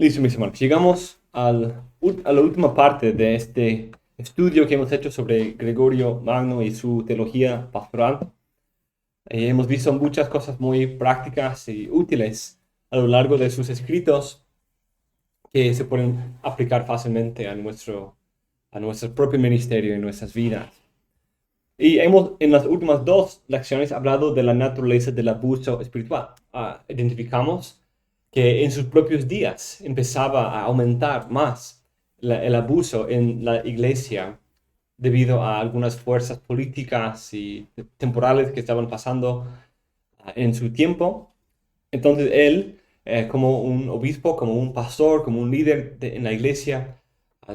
Listo, mis hermanos. Llegamos a la última parte de este estudio que hemos hecho sobre Gregorio Magno y su teología pastoral. Hemos visto muchas cosas muy prácticas y útiles a lo largo de sus escritos que se pueden aplicar fácilmente a nuestro propio ministerio y nuestras vidas. Y hemos en las últimas dos lecciones hablado de la naturaleza del abuso espiritual. Identificamos que en sus propios días empezaba a aumentar más el abuso en la iglesia debido a algunas fuerzas políticas y temporales que estaban pasando en su tiempo. Entonces él, como un obispo, como un pastor, como un líder en la iglesia,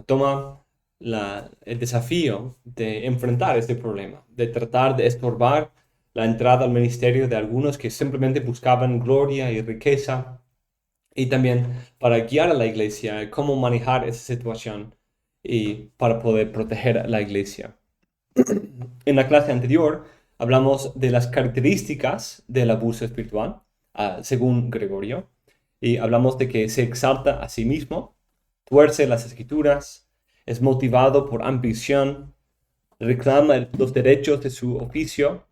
toma el desafío de enfrentar este problema, de tratar de estorbar la entrada al ministerio de algunos que simplemente buscaban gloria y riqueza, y también para guiar a la iglesia cómo manejar esa situación y para poder proteger a la iglesia. En la clase anterior hablamos de las características del abuso espiritual, según Gregorio, y hablamos de que se exalta a sí mismo, tuerce las escrituras, es motivado por ambición, reclama los derechos de su oficio,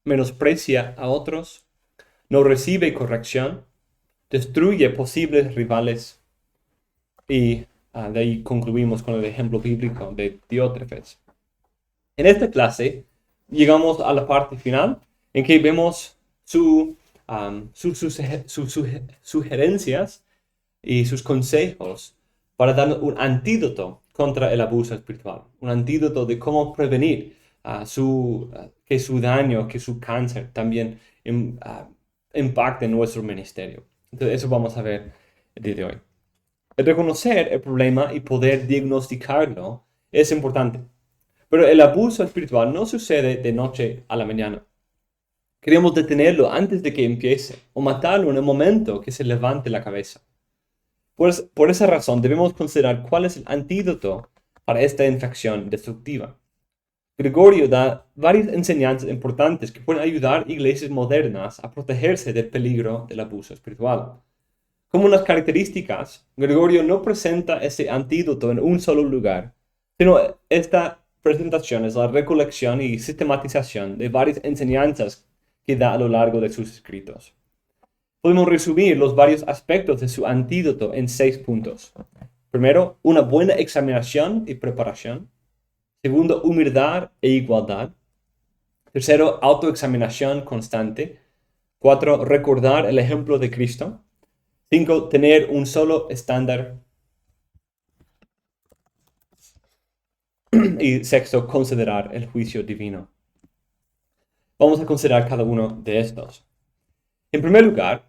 menosprecia a otros, no recibe corrección, destruye posibles rivales y de ahí concluimos con el ejemplo bíblico de Diótrefes. En esta clase llegamos a la parte final en que vemos sus sugerencias y sus consejos para dar un antídoto contra el abuso espiritual, un antídoto de cómo prevenir que su daño, que su cáncer también impacte en nuestro ministerio. Entonces, eso vamos a ver el día de hoy. El reconocer el problema y poder diagnosticarlo es importante. Pero el abuso espiritual no sucede de noche a la mañana. Queremos detenerlo antes de que empiece o matarlo en el momento que se levante la cabeza. Por esa razón debemos considerar cuál es el antídoto para esta infección destructiva. Gregorio da varias enseñanzas importantes que pueden ayudar a iglesias modernas a protegerse del peligro del abuso espiritual. Como unas características, Gregorio no presenta ese antídoto en un solo lugar, sino esta presentación es la recolección y sistematización de varias enseñanzas que da a lo largo de sus escritos. Podemos resumir los varios aspectos de su antídoto en 6 puntos. Primero, una buena examinación y preparación. Segundo, humildad e igualdad. Tercero, autoexaminación constante. 4, recordar el ejemplo de Cristo. 5, tener un solo estándar. Y sexto, considerar el juicio divino. Vamos a considerar cada uno de estos. En primer lugar,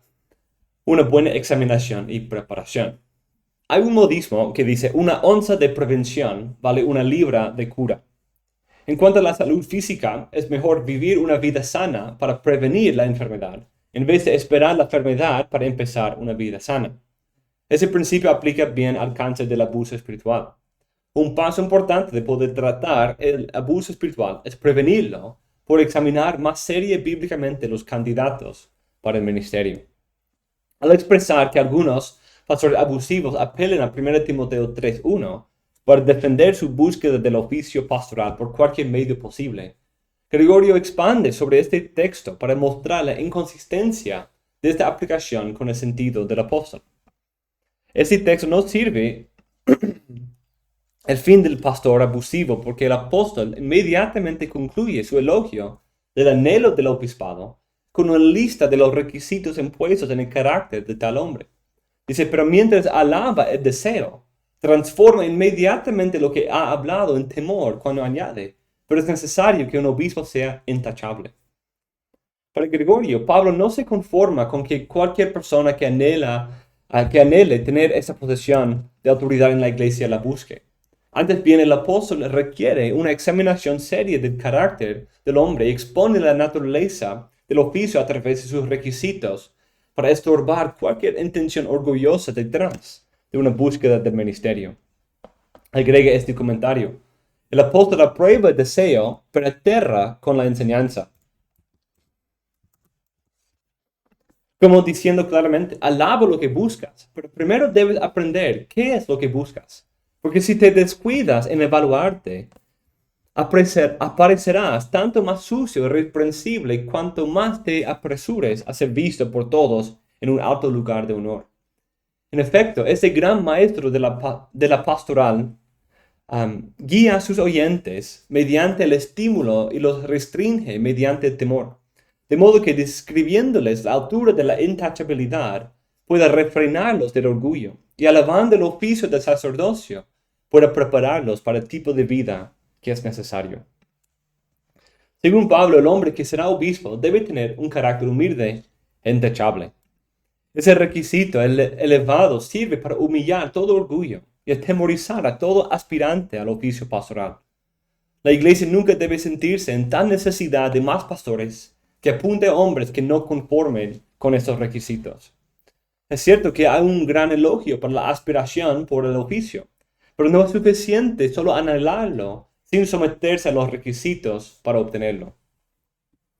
una buena examinación y preparación. Hay un modismo que dice una onza de prevención vale una libra de cura. En cuanto a la salud física, es mejor vivir una vida sana para prevenir la enfermedad, en vez de esperar la enfermedad para empezar una vida sana. Ese principio aplica bien al cáncer del abuso espiritual. Un paso importante de poder tratar el abuso espiritual es prevenirlo por examinar más seria bíblicamente los candidatos para el ministerio. Al expresar que algunos pastores abusivos apelen a 1 Timoteo 3:1 para defender su búsqueda del oficio pastoral por cualquier medio posible, Gregorio expande sobre este texto para mostrar la inconsistencia de esta aplicación con el sentido del apóstol. Este texto no sirve el fin del pastor abusivo porque el apóstol inmediatamente concluye su elogio del anhelo del obispado con una lista de los requisitos impuestos en el carácter de tal hombre. Dice, pero mientras alaba el deseo, transforma inmediatamente lo que ha hablado en temor cuando añade, pero es necesario que un obispo sea intachable. Para Gregorio, Pablo no se conforma con que cualquier persona que anhele tener esa posición de autoridad en la iglesia la busque. Antes bien, el apóstol requiere una examinación seria del carácter del hombre y expone la naturaleza del oficio a través de sus requisitos para estorbar cualquier intención orgullosa detrás de una búsqueda del ministerio. Agrega este comentario. El apóstol aprueba el deseo, pero aterra con la enseñanza. como diciendo claramente, alaba lo que buscas, pero primero debes aprender qué es lo que buscas. Porque si te descuidas en evaluarte, aparecerás tanto más sucio y irreprensible cuanto más te apresures a ser visto por todos en un alto lugar de honor. En efecto, ese gran maestro de la pastoral guía a sus oyentes mediante el estímulo y los restringe mediante el temor, de modo que describiéndoles la altura de la intachabilidad, pueda refrenarlos del orgullo y alabando el oficio del sacerdocio, pueda prepararlos para el tipo de vida que es necesario. Según Pablo, el hombre que será obispo debe tener un carácter humilde e intachable. Ese requisito elevado sirve para humillar todo orgullo y atemorizar a todo aspirante al oficio pastoral. La iglesia nunca debe sentirse en tal necesidad de más pastores que apunte a hombres que no conformen con estos requisitos. Es cierto que hay un gran elogio para la aspiración por el oficio, pero no es suficiente solo anhelarlo sin someterse a los requisitos para obtenerlo.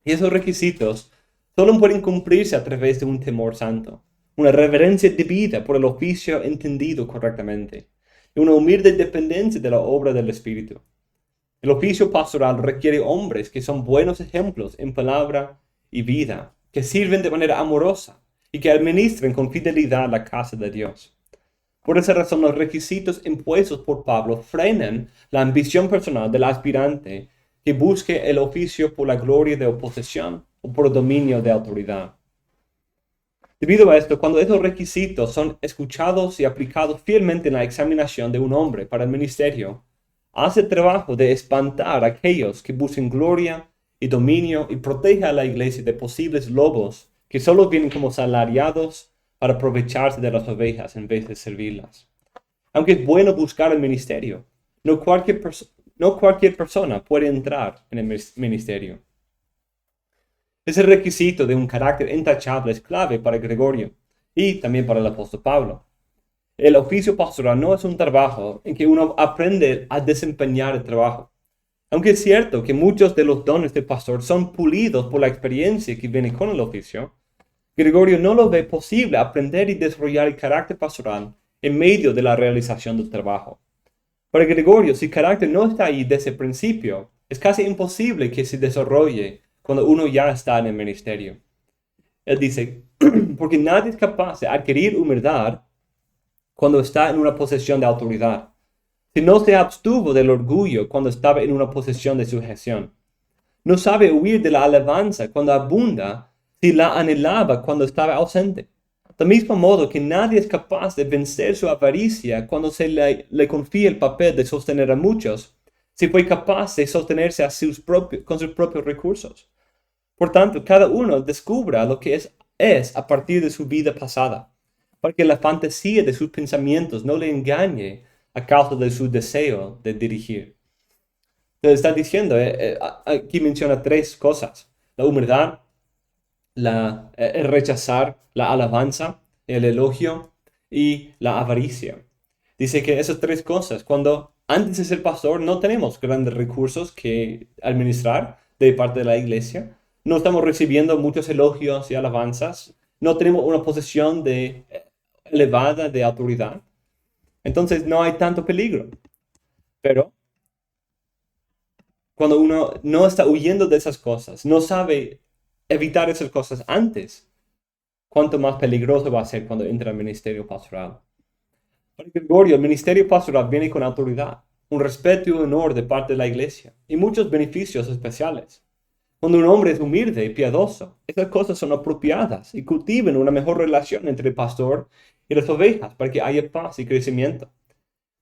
Y esos requisitos solo pueden cumplirse a través de un temor santo, una reverencia debida por el oficio entendido correctamente, y una humilde dependencia de la obra del Espíritu. El oficio pastoral requiere hombres que son buenos ejemplos en palabra y vida, que sirven de manera amorosa y que administren con fidelidad la casa de Dios. Por esa razón, los requisitos impuestos por Pablo frenan la ambición personal del aspirante que busque el oficio por la gloria de oposición o por dominio de autoridad. Debido a esto, cuando estos requisitos son escuchados y aplicados fielmente en la examinación de un hombre para el ministerio, hace el trabajo de espantar a aquellos que busquen gloria y dominio y protege a la iglesia de posibles lobos que solo vienen como salariados para aprovecharse de las ovejas en vez de servirlas. Aunque es bueno buscar el ministerio, no cualquier persona puede entrar en el ministerio. Ese requisito de un carácter intachable es clave para Gregorio y también para el apóstol Pablo. El oficio pastoral no es un trabajo en que uno aprende a desempeñar el trabajo. Aunque es cierto que muchos de los dones del pastor son pulidos por la experiencia que viene con el oficio, Gregorio no lo ve posible aprender y desarrollar el carácter pastoral en medio de la realización del trabajo. Para Gregorio, si el carácter no está ahí desde el principio, es casi imposible que se desarrolle cuando uno ya está en el ministerio. Él dice, porque nadie es capaz de adquirir humildad cuando está en una posición de autoridad, si no se abstuvo del orgullo cuando estaba en una posición de sujeción. No sabe huir de la alabanza cuando abunda, si la anhelaba cuando estaba ausente. Del mismo modo que nadie es capaz de vencer su avaricia cuando se le confía el papel de sostener a muchos, si fue capaz de sostenerse con sus propios recursos. Por tanto, cada uno descubra lo que es a partir de su vida pasada, para que la fantasía de sus pensamientos no le engañe a causa de su deseo de dirigir. Entonces está diciendo, aquí menciona tres cosas: la humildad, el rechazar la alabanza, el elogio y la avaricia. Dice que esas tres cosas, cuando antes de ser pastor no tenemos grandes recursos que administrar de parte de la iglesia, no estamos recibiendo muchos elogios y alabanzas, no tenemos una posición elevada de autoridad, entonces no hay tanto peligro. Pero cuando uno no está huyendo de esas cosas, no sabe evitar esas cosas antes, cuánto más peligroso va a ser cuando entra al ministerio pastoral. Para Gregorio, el ministerio pastoral viene con autoridad, un respeto y un honor de parte de la iglesia y muchos beneficios especiales. Cuando un hombre es humilde y piadoso, esas cosas son apropiadas y cultivan una mejor relación entre el pastor y las ovejas para que haya paz y crecimiento.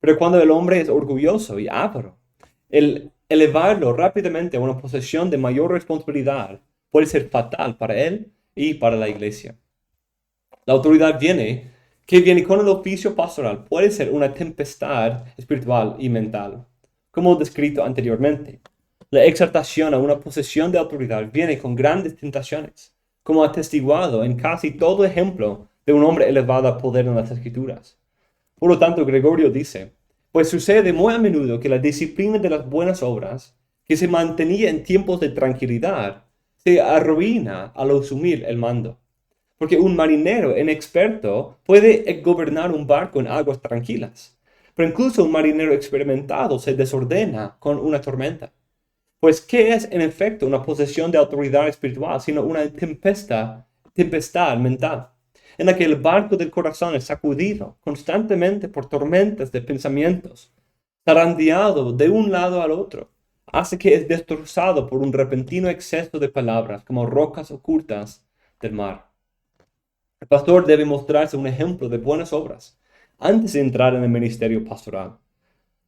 Pero cuando el hombre es orgulloso y avaro, el elevarlo rápidamente a una posición de mayor responsabilidad puede ser fatal para él y para la iglesia. La autoridad que viene con el oficio pastoral puede ser una tempestad espiritual y mental, como descrito anteriormente. La exaltación a una posición de autoridad viene con grandes tentaciones, como atestiguado en casi todo ejemplo de un hombre elevado a poder en las Escrituras. Por lo tanto, Gregorio dice, pues sucede muy a menudo que la disciplina de las buenas obras, que se mantenía en tiempos de tranquilidad, se arruina al asumir el mando. porque un marinero inexperto puede gobernar un barco en aguas tranquilas, pero incluso un marinero experimentado se desordena con una tormenta. Pues, ¿qué es en efecto una posesión de autoridad espiritual, sino una tempestad mental, en la que el barco del corazón es sacudido constantemente por tormentas de pensamientos, zarandeado de un lado al otro, hace que es destrozado por un repentino exceso de palabras como rocas ocultas del mar? El pastor debe mostrarse un ejemplo de buenas obras antes de entrar en el ministerio pastoral.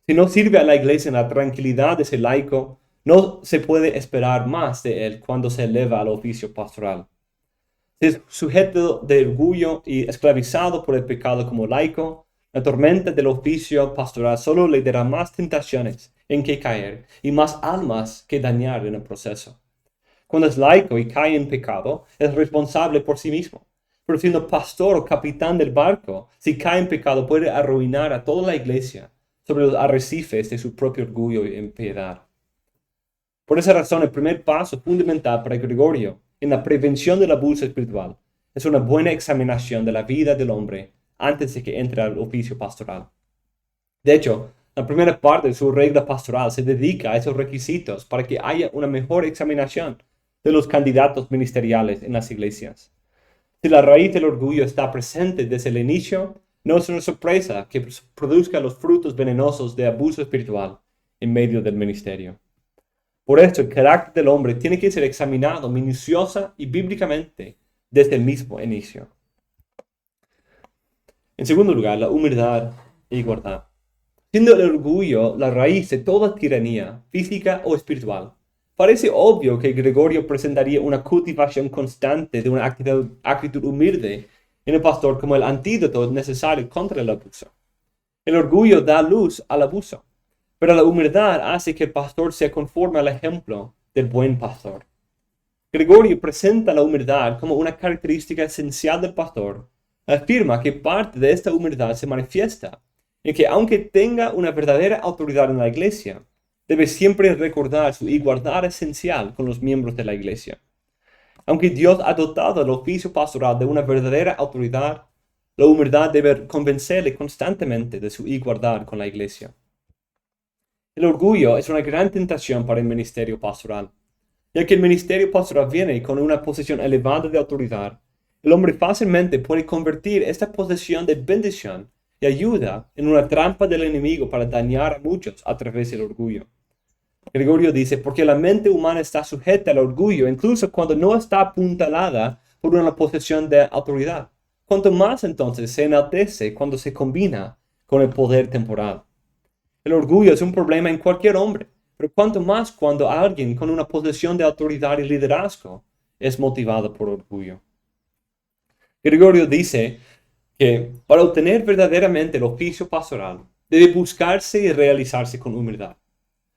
Si no sirve a la iglesia en la tranquilidad de ese laico, no se puede esperar más de él cuando se eleva al oficio pastoral. Si es sujeto de orgullo y esclavizado por el pecado como laico, la tormenta del oficio pastoral solo le dará más tentaciones en que caer y más almas que dañar en el proceso. Cuando es laico y cae en pecado, es responsable por sí mismo. Pero siendo pastor o capitán del barco, si cae en pecado, puede arruinar a toda la iglesia sobre los arrecifes de su propio orgullo y impiedad. Por esa razón, el primer paso fundamental para Gregorio en la prevención del abuso espiritual es una buena examinación de la vida del hombre antes de que entre al oficio pastoral. De hecho, la primera parte de su regla pastoral se dedica a esos requisitos para que haya una mejor examinación de los candidatos ministeriales en las iglesias. Si la raíz del orgullo está presente desde el inicio, no es una sorpresa que produzca los frutos venenosos de abuso espiritual en medio del ministerio. Por esto, el carácter del hombre tiene que ser examinado minuciosa y bíblicamente desde el mismo inicio. En segundo lugar, la humildad e igualdad. Siendo el orgullo la raíz de toda tiranía, física o espiritual, parece obvio que Gregorio presentaría una cultivación constante de una actitud humilde en el pastor como el antídoto necesario contra el abuso. El orgullo da luz al abuso, pero la humildad hace que el pastor se conforme al ejemplo del buen pastor. Gregorio presenta la humildad como una característica esencial del pastor. Afirma que parte de esta humildad se manifiesta en que aunque tenga una verdadera autoridad en la iglesia, debe siempre recordar su igualdad esencial con los miembros de la iglesia. Aunque Dios ha dotado el oficio pastoral de una verdadera autoridad, la humildad debe convencerle constantemente de su igualdad con la iglesia. El orgullo es una gran tentación para el ministerio pastoral, ya que el ministerio pastoral viene con una posición elevada de autoridad. El hombre fácilmente puede convertir esta posición de bendición y ayuda en una trampa del enemigo para dañar a muchos a través del orgullo. Gregorio dice, porque la mente humana está sujeta al orgullo, incluso cuando no está apuntalada por una posición de autoridad. Cuanto más entonces se enaltece cuando se combina con el poder temporal. El orgullo es un problema en cualquier hombre, pero cuanto más cuando alguien con una posición de autoridad y liderazgo es motivado por orgullo. Gregorio dice que para obtener verdaderamente el oficio pastoral, debe buscarse y realizarse con humildad.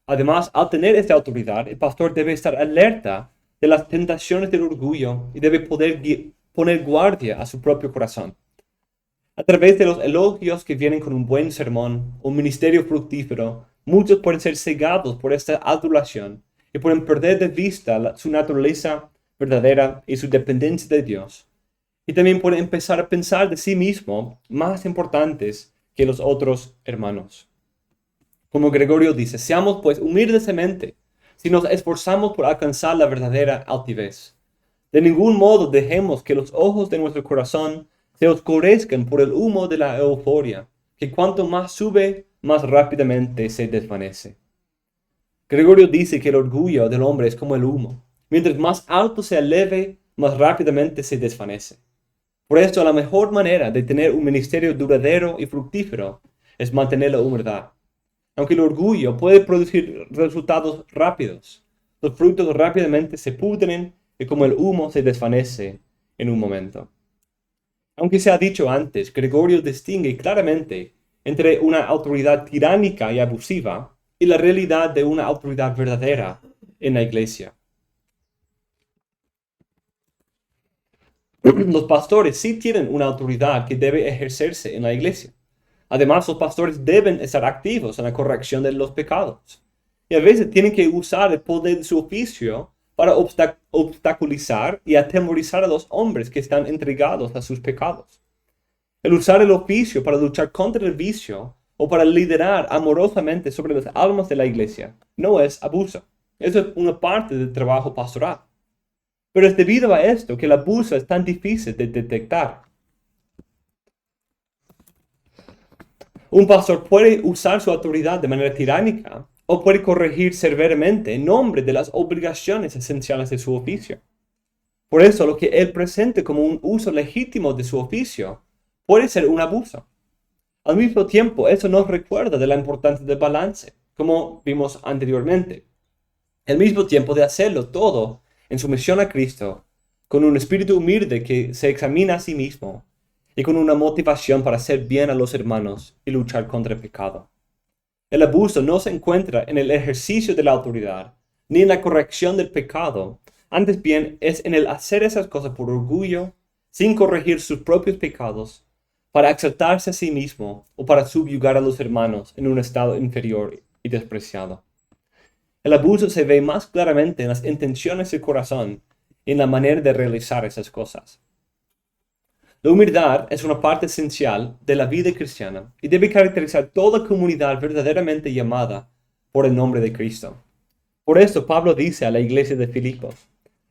Además, al tener esta autoridad, el pastor debe estar alerta de las tentaciones del orgullo y debe poder poner guardia a su propio corazón. A través de los elogios que vienen con un buen sermón, un ministerio fructífero, muchos pueden ser cegados por esta adulación y pueden perder de vista su naturaleza verdadera y su dependencia de Dios. Y también pueden empezar a pensar de sí mismo más importantes que los otros hermanos. Como Gregorio dice, seamos pues humildes de mente si nos esforzamos por alcanzar la verdadera altivez. De ningún modo dejemos que los ojos de nuestro corazón se oscurezcan por el humo de la euforia, que cuanto más sube, más rápidamente se desvanece. Gregorio dice que el orgullo del hombre es como el humo. Mientras más alto se eleve, más rápidamente se desvanece. Por esto, la mejor manera de tener un ministerio duradero y fructífero es mantener la humildad. Aunque el orgullo puede producir resultados rápidos, los frutos rápidamente se pudren y como el humo se desvanece en un momento. Aunque se ha dicho antes, Gregorio distingue claramente entre una autoridad tiránica y abusiva y la realidad de una autoridad verdadera en la iglesia. Los pastores sí tienen una autoridad que debe ejercerse en la iglesia. Además, los pastores deben estar activos en la corrección de los pecados. Y a veces tienen que usar el poder de su oficio para obstaculizar y atemorizar a los hombres que están entregados a sus pecados. El usar el oficio para luchar contra el vicio o para liderar amorosamente sobre las almas de la iglesia no es abuso. Eso es una parte del trabajo pastoral. Pero es debido a esto que el abuso es tan difícil de detectar. Un pastor puede usar su autoridad de manera tiránica o puede corregir severamente en nombre de las obligaciones esenciales de su oficio. Por eso, lo que él presente como un uso legítimo de su oficio puede ser un abuso. Al mismo tiempo, eso nos recuerda de la importancia del balance, como vimos anteriormente. Al mismo tiempo de hacerlo todo en sumisión a Cristo, con un espíritu humilde que se examina a sí mismo y con una motivación para hacer bien a los hermanos y luchar contra el pecado. El abuso no se encuentra en el ejercicio de la autoridad, ni en la corrección del pecado. Antes bien, es en el hacer esas cosas por orgullo, sin corregir sus propios pecados, para exaltarse a sí mismo o para subyugar a los hermanos en un estado inferior y despreciado. El abuso se ve más claramente en las intenciones del corazón y en la manera de realizar esas cosas. La humildad es una parte esencial de la vida cristiana y debe caracterizar toda comunidad verdaderamente llamada por el nombre de Cristo. Por esto Pablo dice a la iglesia de Filipos: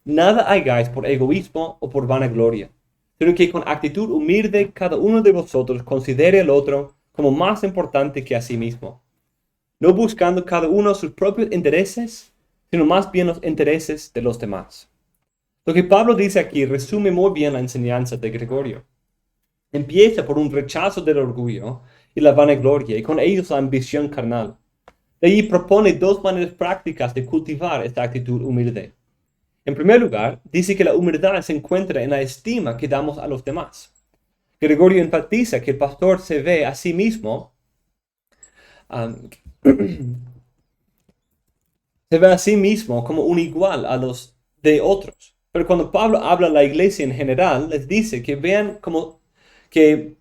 nada hagáis por egoísmo o por vanagloria, sino que con actitud humilde cada uno de vosotros considere al otro como más importante que a sí mismo, no buscando cada uno sus propios intereses, sino más bien los intereses de los demás. Lo que Pablo dice aquí resume muy bien la enseñanza de Gregorio. Empieza por un rechazo del orgullo y la vanagloria y con ellos la ambición carnal. De ahí propone dos maneras prácticas de cultivar esta actitud humilde. En primer lugar, dice que la humildad se encuentra en la estima que damos a los demás. Gregorio enfatiza que el pastor se ve a sí mismo se ve a sí mismo como un igual a los de otros. Pero cuando Pablo habla a la iglesia en general, les dice que vean como que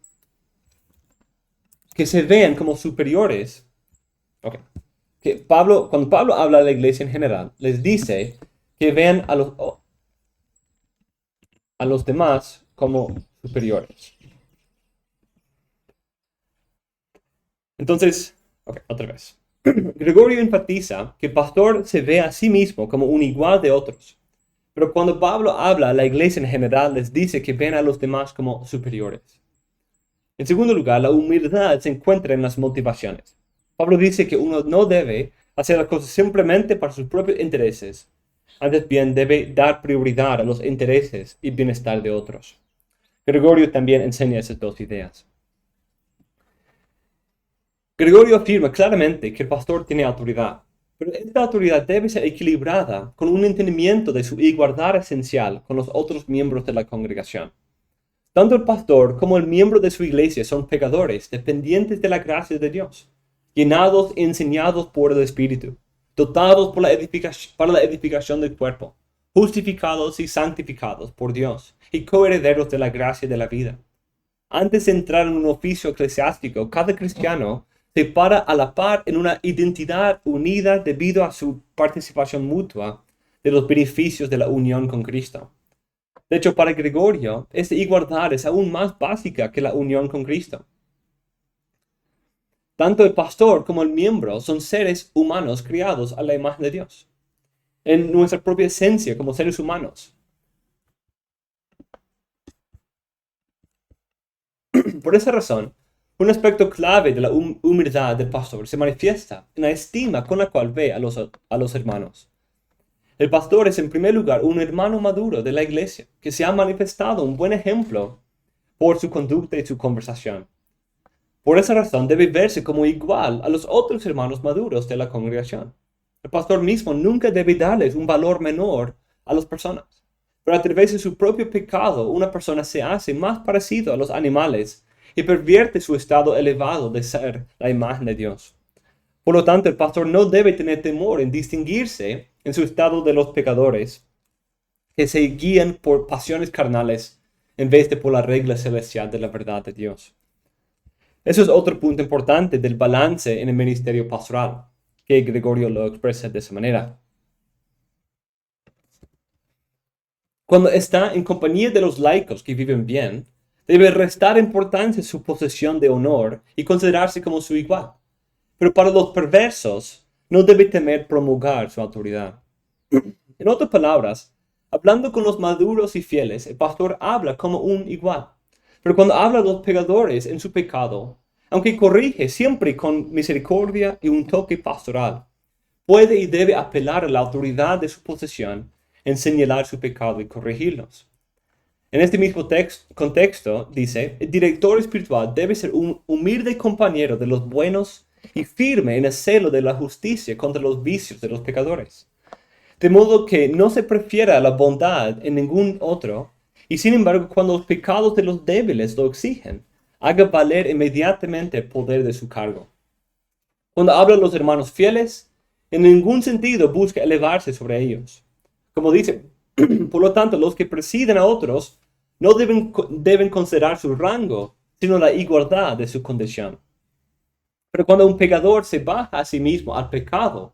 se vean como superiores. Okay. Cuando Pablo habla a la iglesia en general, les dice que vean a los demás como superiores. Entonces, otra vez. Gregorio enfatiza que el pastor se ve a sí mismo como un igual de otros. Pero cuando Pablo habla a la iglesia en general, les dice que ven a los demás como superiores. En segundo lugar, la humildad se encuentra en las motivaciones. Pablo dice que uno no debe hacer las cosas simplemente para sus propios intereses. Antes bien, debe dar prioridad a los intereses y bienestar de otros. Gregorio también enseña esas dos ideas. Gregorio afirma claramente que el pastor tiene autoridad, pero esta autoridad debe ser equilibrada con un entendimiento de su igualdad esencial con los otros miembros de la congregación. Tanto el pastor como el miembro de su iglesia son pecadores, dependientes de la gracia de Dios, llenados y enseñados por el Espíritu, dotados para la edificación del cuerpo, justificados y santificados por Dios, y coherederos de la gracia de la vida. Antes de entrar en un oficio eclesiástico, cada cristiano se para a la par en una identidad unida debido a su participación mutua de los beneficios de la unión con Cristo. De hecho, para Gregorio, esta igualdad es aún más básica que la unión con Cristo. Tanto el pastor como el miembro son seres humanos criados a la imagen de Dios, en nuestra propia esencia como seres humanos. Por esa razón, un aspecto clave de la humildad del pastor se manifiesta en la estima con la cual ve a los hermanos. El pastor es en primer lugar un hermano maduro de la iglesia, que se ha manifestado un buen ejemplo por su conducta y su conversación. Por esa razón debe verse como igual a los otros hermanos maduros de la congregación. El pastor mismo nunca debe darles un valor menor a las personas. Pero a través de su propio pecado, una persona se hace más parecido a los animales y pervierte su estado elevado de ser la imagen de Dios. Por lo tanto, el pastor no debe tener temor en distinguirse en su estado de los pecadores, que se guían por pasiones carnales en vez de por la regla celestial de la verdad de Dios. Eso es otro punto importante del balance en el ministerio pastoral, que Gregorio lo expresa de esa manera. Cuando está en compañía de los laicos que viven bien, debe restar importancia a su posesión de honor y considerarse como su igual. Pero para los perversos, no debe temer promulgar su autoridad. En otras palabras, hablando con los maduros y fieles, el pastor habla como un igual. Pero cuando habla a los pecadores en su pecado, aunque corrige siempre con misericordia y un toque pastoral, puede y debe apelar a la autoridad de su posesión en señalar su pecado y corregirlos. En este mismo contexto, dice, el director espiritual debe ser un humilde compañero de los buenos y firme en el celo de la justicia contra los vicios de los pecadores. De modo que no se prefiera la bondad en ningún otro, y sin embargo, cuando los pecados de los débiles lo exigen, haga valer inmediatamente el poder de su cargo. Cuando habla a los hermanos fieles, en ningún sentido busca elevarse sobre ellos. Como dice, por lo tanto, los que presiden a otros no deben considerar su rango, sino la igualdad de su condición. Pero cuando un pecador se baja a sí mismo al pecado,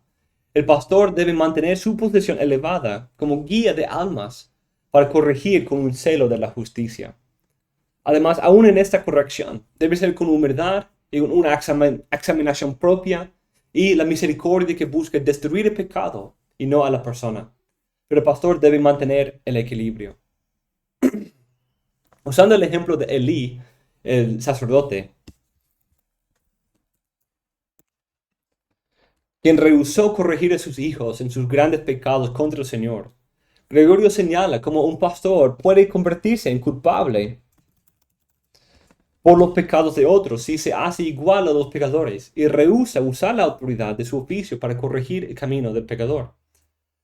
el pastor debe mantener su posición elevada como guía de almas para corregir con un celo de la justicia. Además, aún en esta corrección, debe ser con humildad y con una examinación propia y la misericordia que busca destruir el pecado y no a la persona. Pero el pastor debe mantener el equilibrio. Usando el ejemplo de Elí, el sacerdote, quien rehusó corregir a sus hijos en sus grandes pecados contra el Señor, Gregorio señala cómo un pastor puede convertirse en culpable por los pecados de otros si se hace igual a los pecadores y rehúsa usar la autoridad de su oficio para corregir el camino del pecador.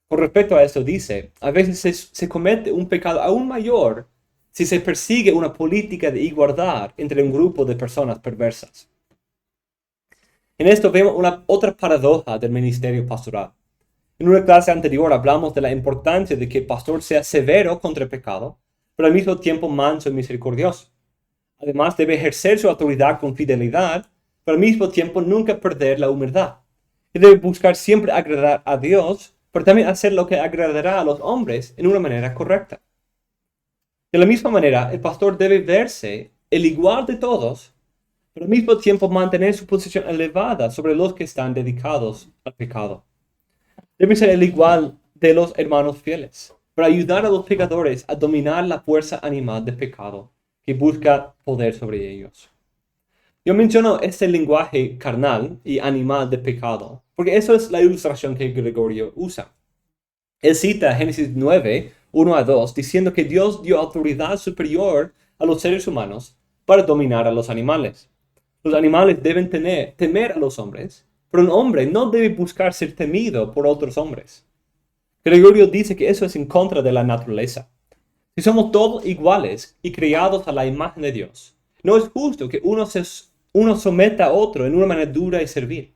Con respecto a esto dice, a veces se comete un pecado aún mayor si se persigue una política de igualdad entre un grupo de personas perversas. En esto vemos otra paradoja del ministerio pastoral. En una clase anterior hablamos de la importancia de que el pastor sea severo contra el pecado, pero al mismo tiempo manso y misericordioso. Además, debe ejercer su autoridad con fidelidad, pero al mismo tiempo nunca perder la humildad. Y debe buscar siempre agradar a Dios, pero también hacer lo que agradará a los hombres en una manera correcta. De la misma manera, el pastor debe verse el igual de todos, pero al mismo tiempo mantener su posición elevada sobre los que están dedicados al pecado. Debe ser el igual de los hermanos fieles, para ayudar a los pecadores a dominar la fuerza animal del pecado que busca poder sobre ellos. Yo menciono este lenguaje carnal y animal de pecado, porque eso es la ilustración que Gregorio usa. Él cita Génesis 9, 1 a 2, diciendo que Dios dio autoridad superior a los seres humanos para dominar a los animales. Los animales deben temer a los hombres, pero un hombre no debe buscar ser temido por otros hombres. Gregorio dice que eso es en contra de la naturaleza. Si somos todos iguales y creados a la imagen de Dios, no es justo que uno someta a otro en una manera dura y servil.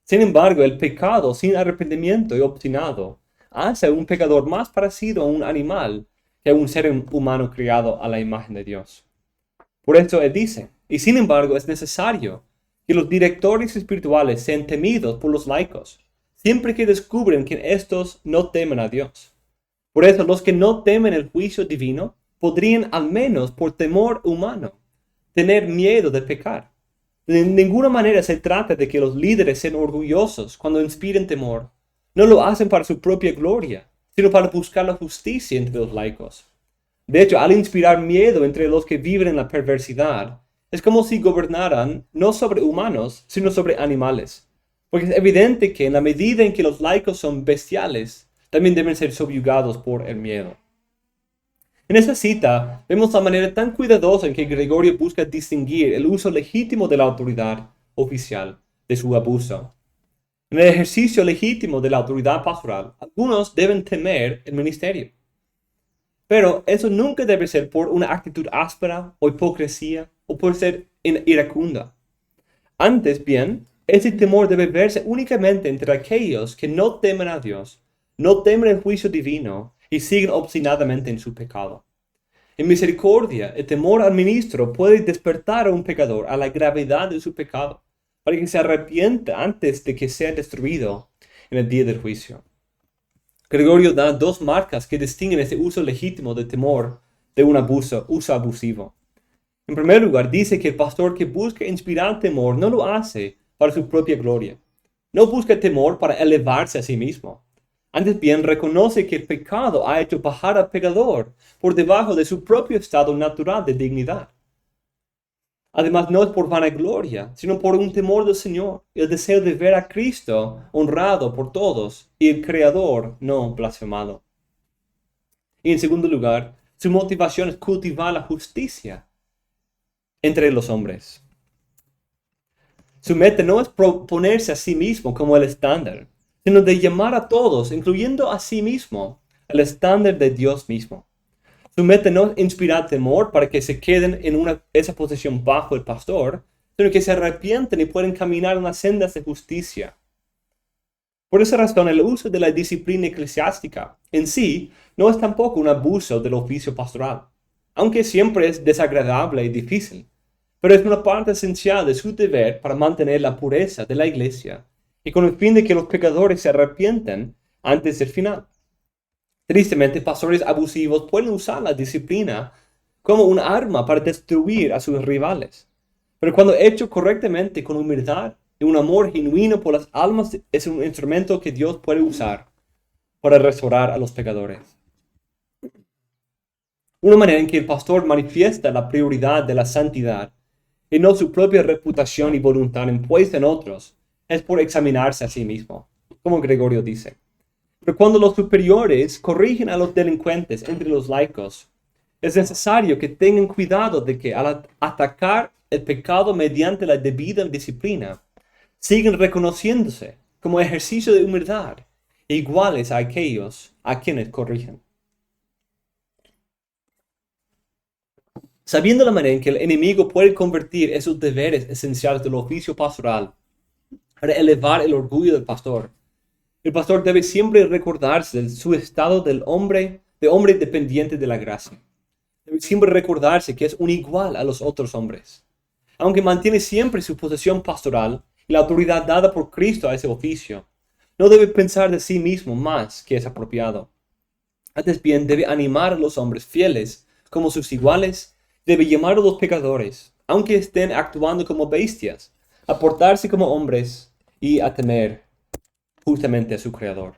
Sin embargo, el pecado sin arrepentimiento y obstinado hace a un pecador más parecido a un animal que a un ser humano creado a la imagen de Dios. Por eso él dice, y sin embargo es necesario que los directores espirituales sean temidos por los laicos, siempre que descubren que estos no temen a Dios. Por eso los que no temen el juicio divino podrían, al menos por temor humano, tener miedo de pecar. De ninguna manera se trata de que los líderes sean orgullosos cuando inspiren temor. No lo hacen para su propia gloria, sino para buscar la justicia entre los laicos. De hecho, al inspirar miedo entre los que viven en la perversidad, es como si gobernaran no sobre humanos, sino sobre animales. Porque es evidente que en la medida en que los laicos son bestiales, también deben ser subyugados por el miedo. En esta cita, vemos la manera tan cuidadosa en que Gregorio busca distinguir el uso legítimo de la autoridad oficial de su abuso. En el ejercicio legítimo de la autoridad pastoral, algunos deben temer el ministerio. Pero eso nunca debe ser por una actitud áspera o hipocresía o por ser iracunda. Antes bien, ese temor debe verse únicamente entre aquellos que no temen a Dios, no temen el juicio divino y siguen obstinadamente en su pecado. En misericordia, el temor al ministro puede despertar a un pecador a la gravedad de su pecado, para que se arrepienta antes de que sea destruido en el día del juicio. Gregorio da dos marcas que distinguen este uso legítimo de temor de un uso abusivo. En primer lugar, dice que el pastor que busca inspirar temor no lo hace para su propia gloria. No busca temor para elevarse a sí mismo. Antes bien, reconoce que el pecado ha hecho bajar al pecador por debajo de su propio estado natural de dignidad. Además, no es por vanagloria, sino por un temor del Señor, el deseo de ver a Cristo honrado por todos y el Creador no blasfemado. Y en segundo lugar, su motivación es cultivar la justicia entre los hombres. Su meta no es proponerse a sí mismo como el estándar, sino de llamar a todos, incluyendo a sí mismo, al estándar de Dios mismo. Su meta no es inspirar temor para que se queden en esa posición bajo el pastor, sino que se arrepienten y pueden caminar en las sendas de justicia. Por esa razón, el uso de la disciplina eclesiástica en sí no es tampoco un abuso del oficio pastoral, aunque siempre es desagradable y difícil, pero es una parte esencial de su deber para mantener la pureza de la iglesia y con el fin de que los pecadores se arrepienten antes del final. Tristemente, pastores abusivos pueden usar la disciplina como un arma para destruir a sus rivales. Pero cuando hecho correctamente con humildad y un amor genuino por las almas, es un instrumento que Dios puede usar para restaurar a los pecadores. Una manera en que el pastor manifiesta la prioridad de la santidad y no su propia reputación y voluntad impuesta en otros es por examinarse a sí mismo, como Gregorio dice. Pero cuando los superiores corrigen a los delincuentes entre los laicos, es necesario que tengan cuidado de que al atacar el pecado mediante la debida disciplina, siguen reconociéndose como ejercicio de humildad, iguales a aquellos a quienes corrigen. Sabiendo la manera en que el enemigo puede convertir esos deberes esenciales del oficio pastoral para elevar el orgullo del pastor, el pastor debe siempre recordarse de su estado de hombre dependiente de la gracia. Debe siempre recordarse que es un igual a los otros hombres. Aunque mantiene siempre su posición pastoral y la autoridad dada por Cristo a ese oficio, no debe pensar de sí mismo más que es apropiado. Antes bien, debe animar a los hombres fieles como sus iguales, debe llamar a los pecadores, aunque estén actuando como bestias, a portarse como hombres y a temer justamente a su Creador.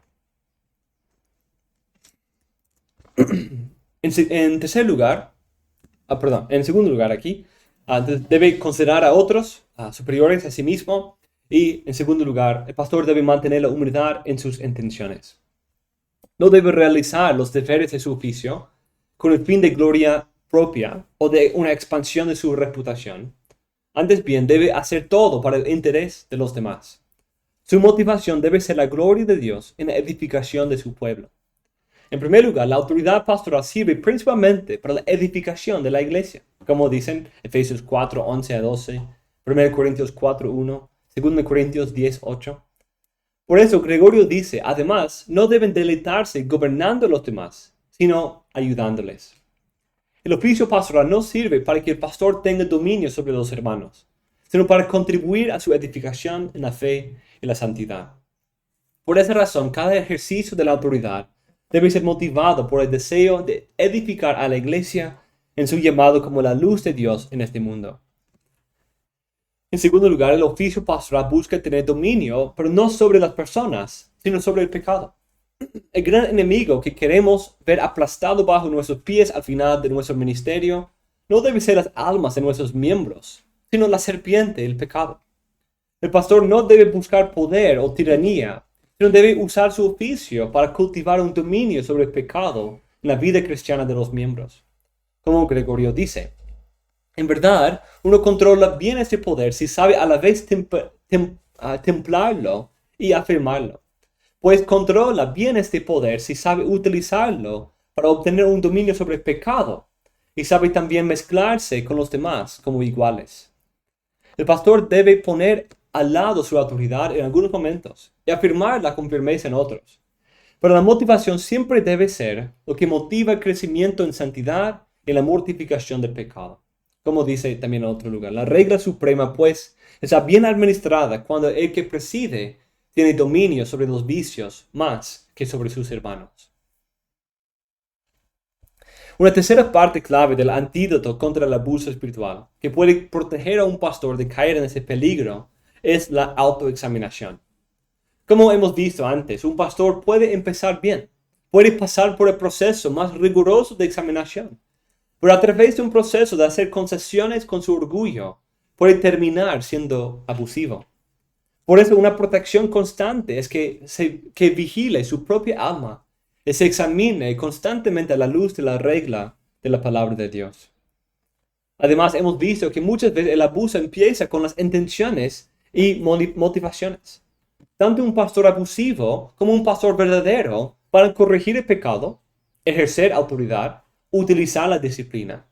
En segundo lugar aquí, debe considerar a otros superiores a sí mismo, y en segundo lugar, el pastor debe mantener la humildad en sus intenciones. No debe realizar los deberes de su oficio con el fin de gloria propia o de una expansión de su reputación. Antes bien, debe hacer todo para el interés de los demás. Su motivación debe ser la gloria de Dios en la edificación de su pueblo. En primer lugar, la autoridad pastoral sirve principalmente para la edificación de la iglesia, como dicen Efesios 4, 11 a 12, 1 Corintios 4, 1, 2 Corintios 10, 8. Por eso Gregorio dice, además, no deben deleitarse gobernando a los demás, sino ayudándoles. El oficio pastoral no sirve para que el pastor tenga dominio sobre los hermanos, sino para contribuir a su edificación en la fe y la santidad. Por esa razón, cada ejercicio de la autoridad debe ser motivado por el deseo de edificar a la iglesia en su llamado como la luz de Dios en este mundo. En segundo lugar, el oficio pastoral busca tener dominio, pero no sobre las personas, sino sobre el pecado. El gran enemigo que queremos ver aplastado bajo nuestros pies al final de nuestro ministerio no debe ser las almas de nuestros miembros, sino la serpiente, el pecado. El pastor no debe buscar poder o tiranía, sino debe usar su oficio para cultivar un dominio sobre el pecado en la vida cristiana de los miembros. Como Gregorio dice, en verdad, uno controla bien este poder si sabe a la vez templarlo y afirmarlo. Pues controla bien este poder si sabe utilizarlo para obtener un dominio sobre el pecado y sabe también mezclarse con los demás como iguales. El pastor debe poner al lado su autoridad en algunos momentos y afirmarla con firmeza en otros. Pero la motivación siempre debe ser lo que motiva el crecimiento en santidad y la mortificación del pecado. Como dice también en otro lugar, la regla suprema, pues, está bien administrada cuando el que preside tiene dominio sobre los vicios más que sobre sus hermanos. Una tercera parte clave del antídoto contra el abuso espiritual, que puede proteger a un pastor de caer en ese peligro, es la autoexaminación. Como hemos visto antes, un pastor puede empezar bien, puede pasar por el proceso más riguroso de examinación, pero a través de un proceso de hacer concesiones con su orgullo, puede terminar siendo abusivo. Por eso una protección constante es que vigile su propia alma y se examine constantemente a la luz de la regla de la palabra de Dios. Además, hemos visto que muchas veces el abuso empieza con las intenciones y motivaciones. Tanto un pastor abusivo como un pastor verdadero van a corregir el pecado, ejercer autoridad, utilizar la disciplina.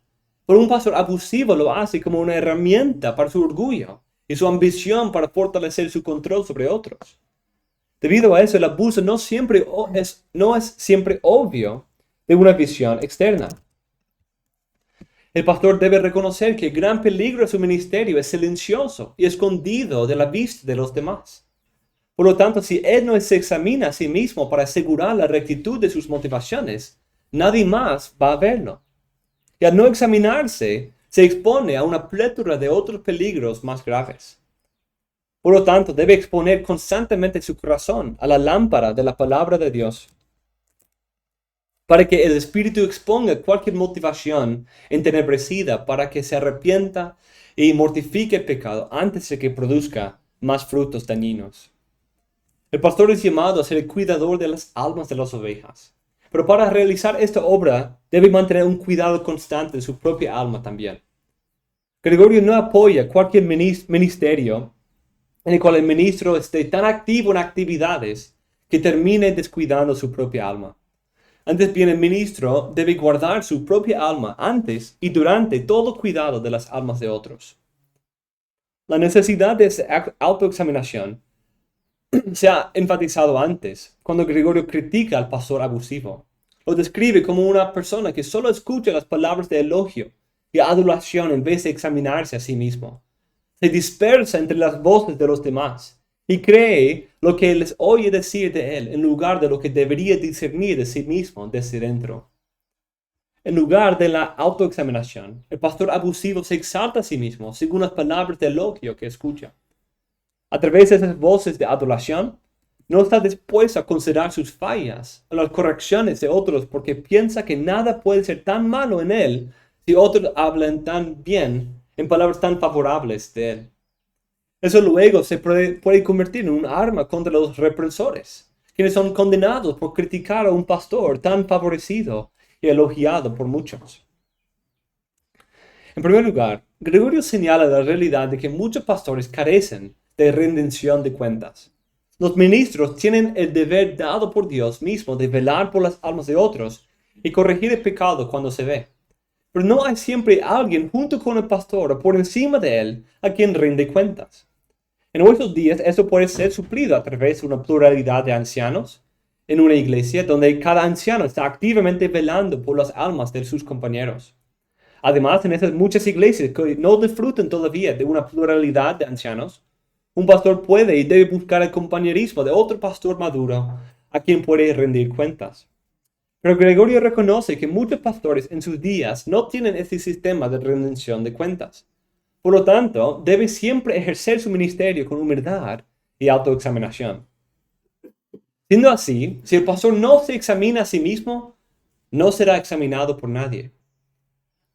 Pero un pastor abusivo lo hace como una herramienta para su orgullo y su ambición para fortalecer su control sobre otros. Debido a eso, el abuso no es siempre obvio de una visión externa. El pastor debe reconocer que el gran peligro de su ministerio es silencioso y escondido de la vista de los demás. Por lo tanto, si él no se examina a sí mismo para asegurar la rectitud de sus motivaciones, nadie más va a verlo. Y al no examinarse, se expone a una plétora de otros peligros más graves. Por lo tanto, debe exponer constantemente su corazón a la lámpara de la palabra de Dios, para que el Espíritu exponga cualquier motivación entenebrecida para que se arrepienta y mortifique el pecado antes de que produzca más frutos dañinos. El pastor es llamado a ser el cuidador de las almas de las ovejas, pero para realizar esta obra debe mantener un cuidado constante de su propia alma también. Gregorio no apoya cualquier ministerio en el cual el ministro esté tan activo en actividades que termine descuidando su propia alma. Antes bien, el ministro debe guardar su propia alma antes y durante todo cuidado de las almas de otros. La necesidad de esa autoexaminación se ha enfatizado antes, cuando Gregorio critica al pastor abusivo. Lo describe como una persona que solo escucha las palabras de elogio y adulación en vez de examinarse a sí mismo. Se dispersa entre las voces de los demás y cree lo que les oye decir de él en lugar de lo que debería discernir de sí mismo desde dentro. En lugar de la autoexaminación, el pastor abusivo se exalta a sí mismo según las palabras de elogio que escucha. A través de esas voces de adulación, no está dispuesto a considerar sus fallas o las correcciones de otros porque piensa que nada puede ser tan malo en él si otros hablan tan bien en palabras tan favorables de él. Eso luego se puede convertir en un arma contra los represores, quienes son condenados por criticar a un pastor tan favorecido y elogiado por muchos. En primer lugar, Gregorio señala la realidad de que muchos pastores carecen de rendición de cuentas. Los ministros tienen el deber dado por Dios mismo de velar por las almas de otros y corregir el pecado cuando se ve. Pero no hay siempre alguien junto con el pastor o por encima de él a quien rinde cuentas. En nuestros días eso puede ser suplido a través de una pluralidad de ancianos en una iglesia donde cada anciano está activamente velando por las almas de sus compañeros. Además, en esas muchas iglesias que no disfrutan todavía de una pluralidad de ancianos, un pastor puede y debe buscar el compañerismo de otro pastor maduro a quien puede rendir cuentas. Pero Gregorio reconoce que muchos pastores en sus días no tienen ese sistema de rendición de cuentas. Por lo tanto, debe siempre ejercer su ministerio con humildad y autoexaminación. Siendo así, si el pastor no se examina a sí mismo, no será examinado por nadie.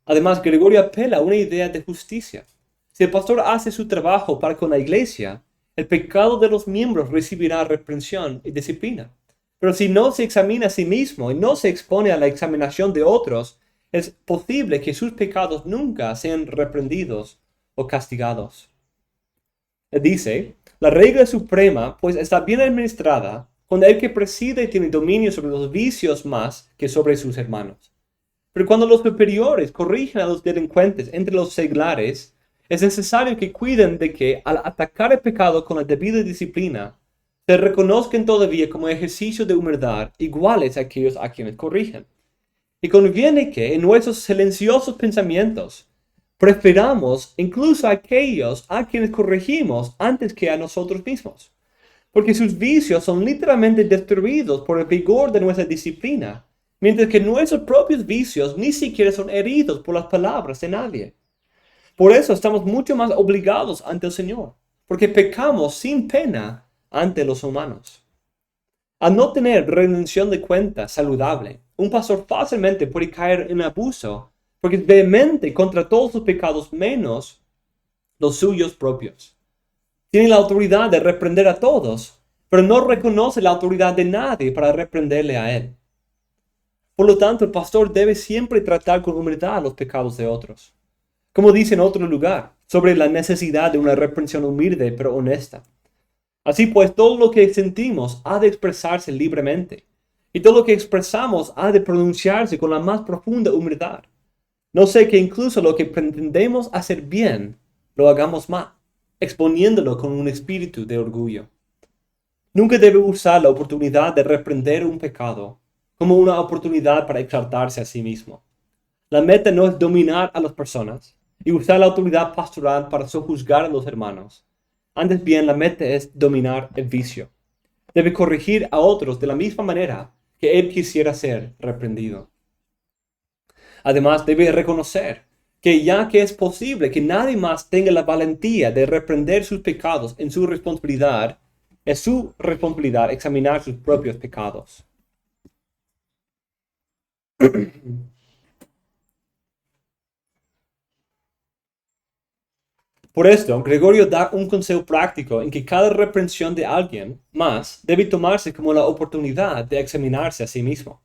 Además, Gregorio apela a una idea de justicia. Si el pastor hace su trabajo para con la iglesia, el pecado de los miembros recibirá reprensión y disciplina. Pero si no se examina a sí mismo y no se expone a la examinación de otros, es posible que sus pecados nunca sean reprendidos o castigados. Él dice, la regla suprema pues está bien administrada cuando el que preside tiene dominio sobre los vicios más que sobre sus hermanos. Pero cuando los superiores corrigen a los delincuentes entre los seglares, es necesario que cuiden de que al atacar el pecado con la debida disciplina, se reconozcan todavía como ejercicio de humildad iguales a aquellos a quienes corrigen. Y conviene que en nuestros silenciosos pensamientos prefiramos incluso a aquellos a quienes corregimos antes que a nosotros mismos. porque sus vicios son literalmente destruidos por el vigor de nuestra disciplina, mientras que nuestros propios vicios ni siquiera son heridos por las palabras de nadie. Por eso estamos mucho más obligados ante el Señor, porque pecamos sin pena ante los humanos. Al no tener rendición de cuentas saludable, un pastor fácilmente puede caer en abuso, porque es vehemente contra todos sus pecados menos los suyos propios. Tiene la autoridad de reprender a todos, pero no reconoce la autoridad de nadie para reprenderle a él. Por lo tanto, el pastor debe siempre tratar con humildad los pecados de otros. Como dice en otro lugar, sobre la necesidad de una reprensión humilde pero honesta. Así pues, todo lo que sentimos ha de expresarse libremente, y todo lo que expresamos ha de pronunciarse con la más profunda humildad. No sé que incluso lo que pretendemos hacer bien, lo hagamos mal, exponiéndolo con un espíritu de orgullo. Nunca debe usar la oportunidad de reprender un pecado como una oportunidad para exaltarse a sí mismo. La meta no es dominar a las personas y usar la autoridad pastoral para sojuzgar a los hermanos. Antes bien, la meta es dominar el vicio. Debe corregir a otros de la misma manera que él quisiera ser reprendido. Además, debe reconocer que ya que es posible que nadie más tenga la valentía de reprender sus pecados en su responsabilidad, es su responsabilidad examinar sus propios pecados. Por esto, Gregorio da un consejo práctico en que cada reprensión de alguien más debe tomarse como la oportunidad de examinarse a sí mismo.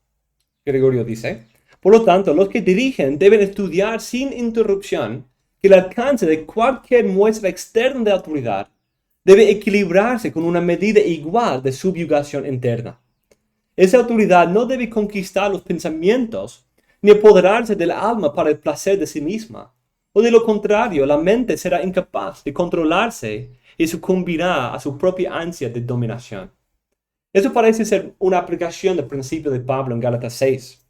Gregorio dice, por lo tanto, los que dirigen deben estudiar sin interrupción que el alcance de cualquier muestra externa de autoridad debe equilibrarse con una medida igual de subyugación interna. Esa autoridad no debe conquistar los pensamientos ni apoderarse del alma para el placer de sí misma. O de lo contrario, la mente será incapaz de controlarse y sucumbirá a su propia ansia de dominación. Eso parece ser una aplicación del principio de Pablo en Gálatas 6,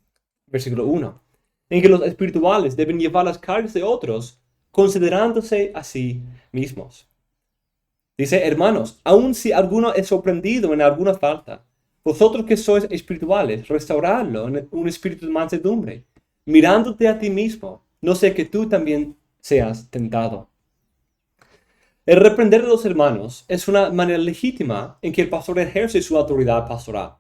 versículo 1, en que los espirituales deben llevar las cargas de otros considerándose a sí mismos. Dice, hermanos, aun si alguno es sorprendido en alguna falta, vosotros que sois espirituales, restauradlo en un espíritu de mansedumbre, mirándote a ti mismo, no sea que tú también seas tentado. El reprender a los hermanos es una manera legítima en que el pastor ejerce su autoridad pastoral,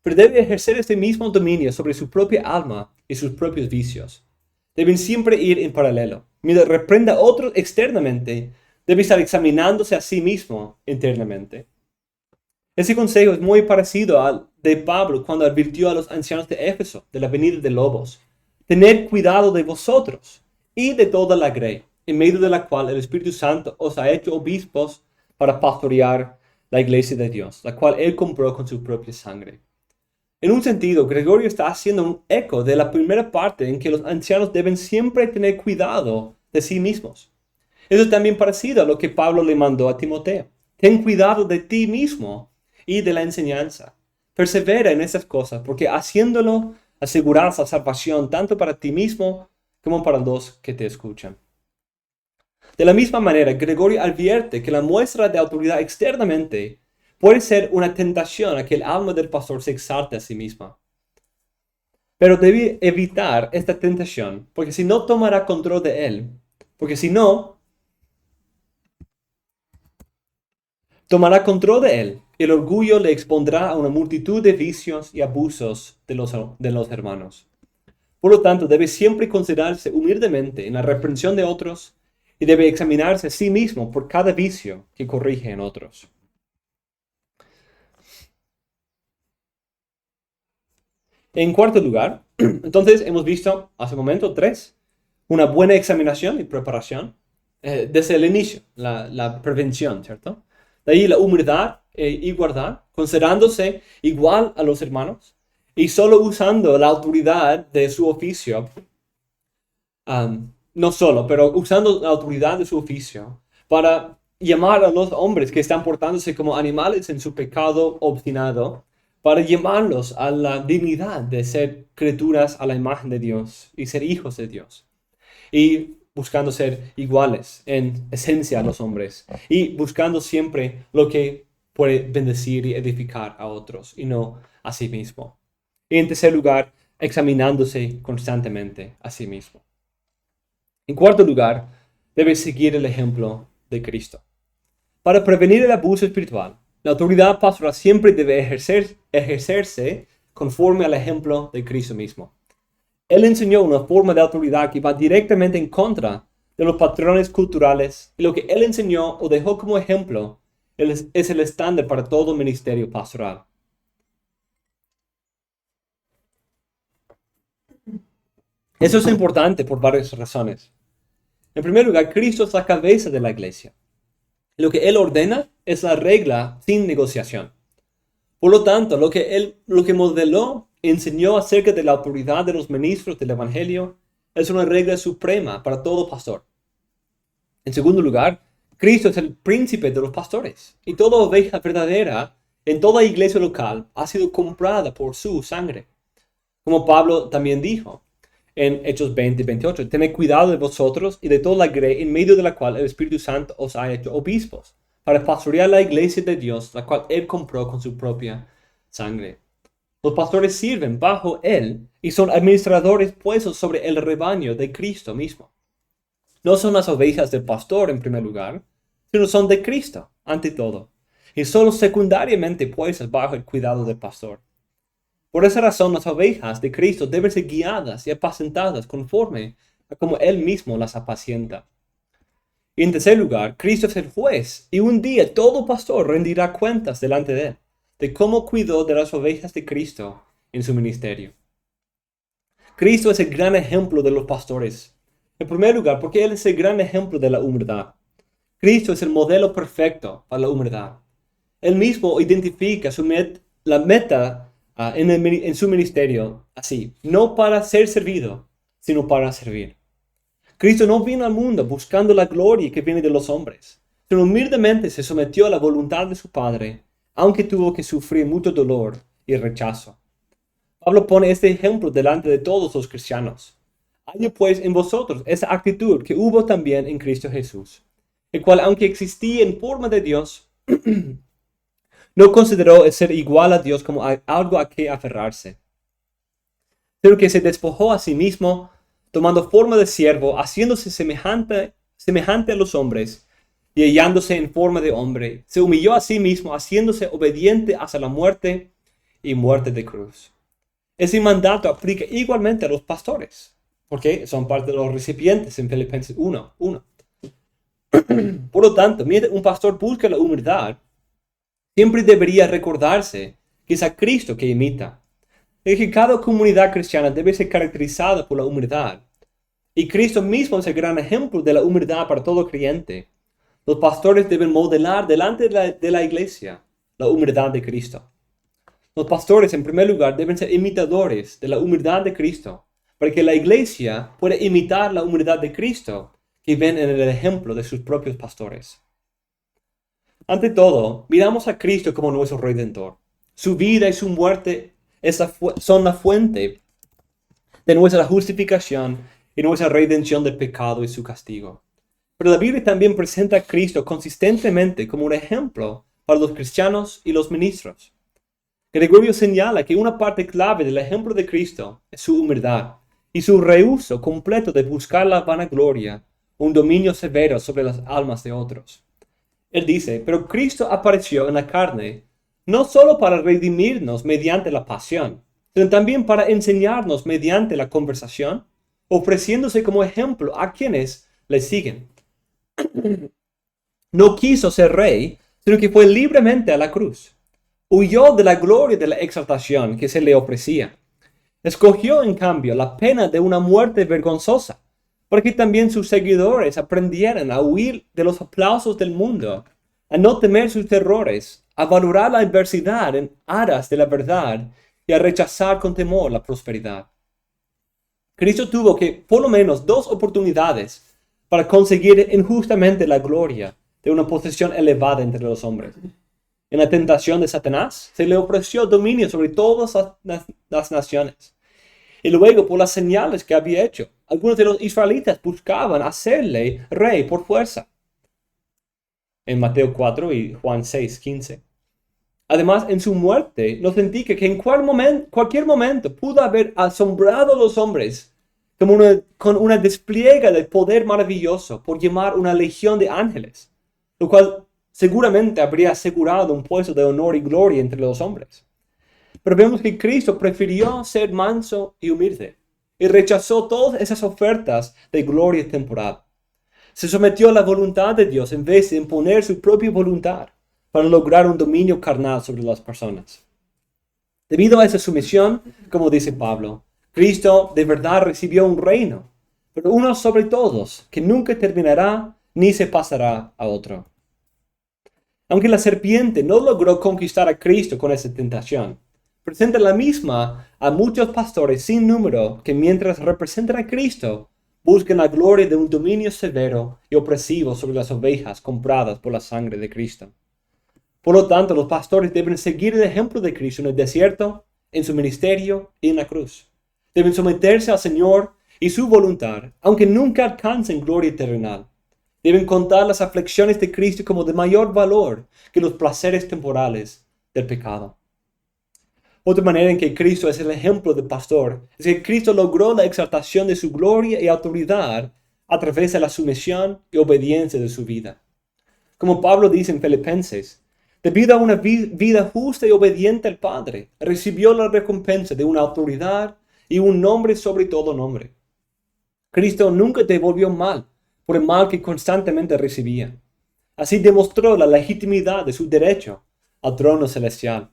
pero debe ejercer este mismo dominio sobre su propia alma y sus propios vicios. Deben siempre ir en paralelo. Mientras reprenda a otros externamente, debe estar examinándose a sí mismo internamente. Ese consejo es muy parecido al de Pablo cuando advirtió a los ancianos de Éfeso de la venida de lobos. Tened cuidado de vosotros y de toda la grey, en medio de la cual el Espíritu Santo os ha hecho obispos para pastorear la iglesia de Dios, la cual él compró con su propia sangre. En un sentido, Gregorio está haciendo un eco de la primera parte en que los ancianos deben siempre tener cuidado de sí mismos. Eso es también parecido a lo que Pablo le mandó a Timoteo. Ten cuidado de ti mismo y de la enseñanza. Persevera en esas cosas, porque haciéndolo asegurarás la salvación tanto para ti mismo como para los que te escuchan. De la misma manera, Gregorio advierte que la muestra de autoridad externamente puede ser una tentación a que el alma del pastor se exalte a sí misma. Pero debe evitar esta tentación, porque si no tomará control de él, porque si no, tomará control de él. El orgullo le expondrá a una multitud de vicios y abusos de los hermanos. Por lo tanto, debe siempre considerarse humildemente en la reprensión de otros y debe examinarse a sí mismo por cada vicio que corrige en otros. En cuarto lugar, entonces hemos visto hace un momento 3, una buena examinación y preparación desde el inicio, la prevención, ¿cierto? De ahí la humildad e igualdad, considerándose igual a los hermanos y solo usando la autoridad de su oficio, no solo, pero usando la autoridad de su oficio para llamar a los hombres que están portándose como animales en su pecado obstinado, para llamarlos a la dignidad de ser criaturas a la imagen de Dios y ser hijos de Dios. Y buscando ser iguales en esencia a los hombres. Y buscando siempre lo que puede bendecir y edificar a otros y no a sí mismo. Y en tercer lugar, examinándose constantemente a sí mismo. En cuarto lugar, debe seguir el ejemplo de Cristo. Para prevenir el abuso espiritual, la autoridad pastoral siempre debe ejercerse conforme al ejemplo de Cristo mismo. Él enseñó una forma de autoridad que va directamente en contra de los patrones culturales, y lo que él enseñó o dejó como ejemplo es el estándar para todo ministerio pastoral. Eso es importante por varias razones. En primer lugar, Cristo es la cabeza de la iglesia. Lo que él ordena es la regla sin negociación. Por lo tanto, lo que modeló y enseñó acerca de la autoridad de los ministros del Evangelio es una regla suprema para todo pastor. En segundo lugar, Cristo es el príncipe de los pastores, y toda oveja verdadera en toda iglesia local ha sido comprada por su sangre. Como Pablo también dijo en Hechos 20:28, tened cuidado de vosotros y de toda la grey en medio de la cual el Espíritu Santo os ha hecho obispos, para pastorear la iglesia de Dios, la cual él compró con su propia sangre. Los pastores sirven bajo él y son administradores puestos sobre el rebaño de Cristo mismo. No son las ovejas del pastor en primer lugar, sino son de Cristo ante todo, y solo secundariamente puestas bajo el cuidado del pastor. Por esa razón, las ovejas de Cristo deben ser guiadas y apacentadas conforme a como él mismo las apacienta. Y en tercer lugar, Cristo es el juez, y un día todo pastor rendirá cuentas delante de él, de cómo cuidó de las ovejas de Cristo en su ministerio. Cristo es el gran ejemplo de los pastores. En primer lugar, porque él es el gran ejemplo de la humildad. Cristo es el modelo perfecto para la humildad. Él mismo identifica la meta en su ministerio así: no para ser servido, sino para servir. Cristo no vino al mundo buscando la gloria que viene de los hombres, sino humildemente se sometió a la voluntad de su Padre, aunque tuvo que sufrir mucho dolor y rechazo. Pablo pone este ejemplo delante de todos los cristianos. Haya pues en vosotros esa actitud que hubo también en Cristo Jesús, el cual, aunque existía en forma de Dios, no consideró el ser igual a Dios como algo a que aferrarse, sino que se despojó a sí mismo, tomando forma de siervo, haciéndose semejante a los hombres, y hallándose en forma de hombre, se humilló a sí mismo, haciéndose obediente hasta la muerte y muerte de cruz. Ese mandato aplica igualmente a los pastores, porque son parte de los recipientes en Filipenses 1:1. Por lo tanto, mientras un pastor busca la humildad, siempre debería recordarse que es a Cristo que imita, y que cada comunidad cristiana debe ser caracterizada por la humildad. Y Cristo mismo es el gran ejemplo de la humildad para todo creyente. Los pastores deben modelar delante de la iglesia la humildad de Cristo. Los pastores, en primer lugar, deben ser imitadores de la humildad de Cristo, para que la iglesia pueda imitar la humildad de Cristo que ven en el ejemplo de sus propios pastores. Ante todo, miramos a Cristo como nuestro Redentor. Su vida y su muerte son la fuente de nuestra justificación y nuestra redención del pecado y su castigo. Pero la Biblia también presenta a Cristo consistentemente como un ejemplo para los cristianos y los ministros. Gregorio señala que una parte clave del ejemplo de Cristo es su humildad y su rehúso completo de buscar la vanagloria, un dominio severo sobre las almas de otros. Él dice: pero Cristo apareció en la carne no solo para redimirnos mediante la pasión, sino también para enseñarnos mediante la conversación, ofreciéndose como ejemplo a quienes le siguen. No quiso ser rey, sino que fue libremente a la cruz. Huyó de la gloria de la exaltación que se le ofrecía. Escogió, en cambio, la pena de una muerte vergonzosa, para que también sus seguidores aprendieran a huir de los aplausos del mundo, a no temer sus terrores, a valorar la adversidad en aras de la verdad y a rechazar con temor la prosperidad. Cristo tuvo por lo menos 2 oportunidades para conseguir injustamente la gloria de una posición elevada entre los hombres. En la tentación de Satanás, se le ofreció dominio sobre todas las naciones. Y luego, por las señales que había hecho, algunos de los israelitas buscaban hacerle rey por fuerza. En Mateo 4 y Juan 6:15. Además, en su muerte nos indica que en cualquier momento pudo haber asombrado a los hombres con una despliegue de poder maravilloso por llamar una legión de ángeles, lo cual seguramente habría asegurado un puesto de honor y gloria entre los hombres. Pero vemos que Cristo prefirió ser manso y humilde y rechazó todas esas ofertas de gloria temporal. Se sometió a la voluntad de Dios en vez de imponer su propia voluntad para lograr un dominio carnal sobre las personas. Debido a esa sumisión, como dice Pablo, Cristo de verdad recibió un reino, pero uno sobre todos, que nunca terminará ni se pasará a otro. Aunque la serpiente no logró conquistar a Cristo con esa tentación, presenta la misma a muchos pastores sin número que mientras representan a Cristo, buscan la gloria de un dominio severo y opresivo sobre las ovejas compradas por la sangre de Cristo. Por lo tanto, los pastores deben seguir el ejemplo de Cristo en el desierto, en su ministerio y en la cruz. Deben someterse al Señor y su voluntad, aunque nunca alcancen gloria terrenal. Deben contar las aflicciones de Cristo como de mayor valor que los placeres temporales del pecado. Otra manera en que Cristo es el ejemplo de pastor es que Cristo logró la exaltación de su gloria y autoridad a través de la sumisión y obediencia de su vida. Como Pablo dice en Filipenses, debido a una vida justa y obediente al Padre, recibió la recompensa de una autoridad y un nombre sobre todo nombre. Cristo nunca devolvió mal por el mal que constantemente recibía. Así demostró la legitimidad de su derecho al trono celestial.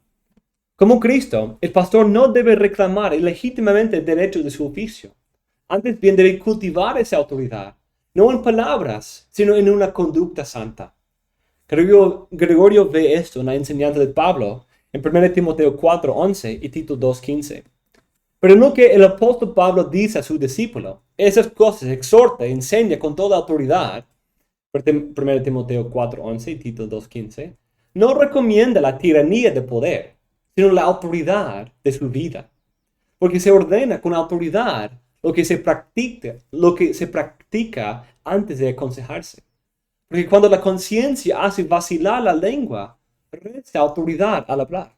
Como Cristo, el pastor no debe reclamar ilegítimamente el derecho de su oficio. Antes bien debe cultivar esa autoridad, no en palabras, sino en una conducta santa. Gregorio ve esto en la enseñanza de Pablo en 1 Timoteo 4:11 y Tito 2:15. Pero lo que el apóstol Pablo dice a su discípulo, esas cosas exhorta y enseña con toda autoridad, 1 Timoteo 4:11 y Tito 2:15, no recomienda la tiranía de poder, sino la autoridad de su vida. Porque se ordena con autoridad lo que se practica antes de aconsejarse. Porque cuando la conciencia hace vacilar la lengua, resta autoridad al hablar.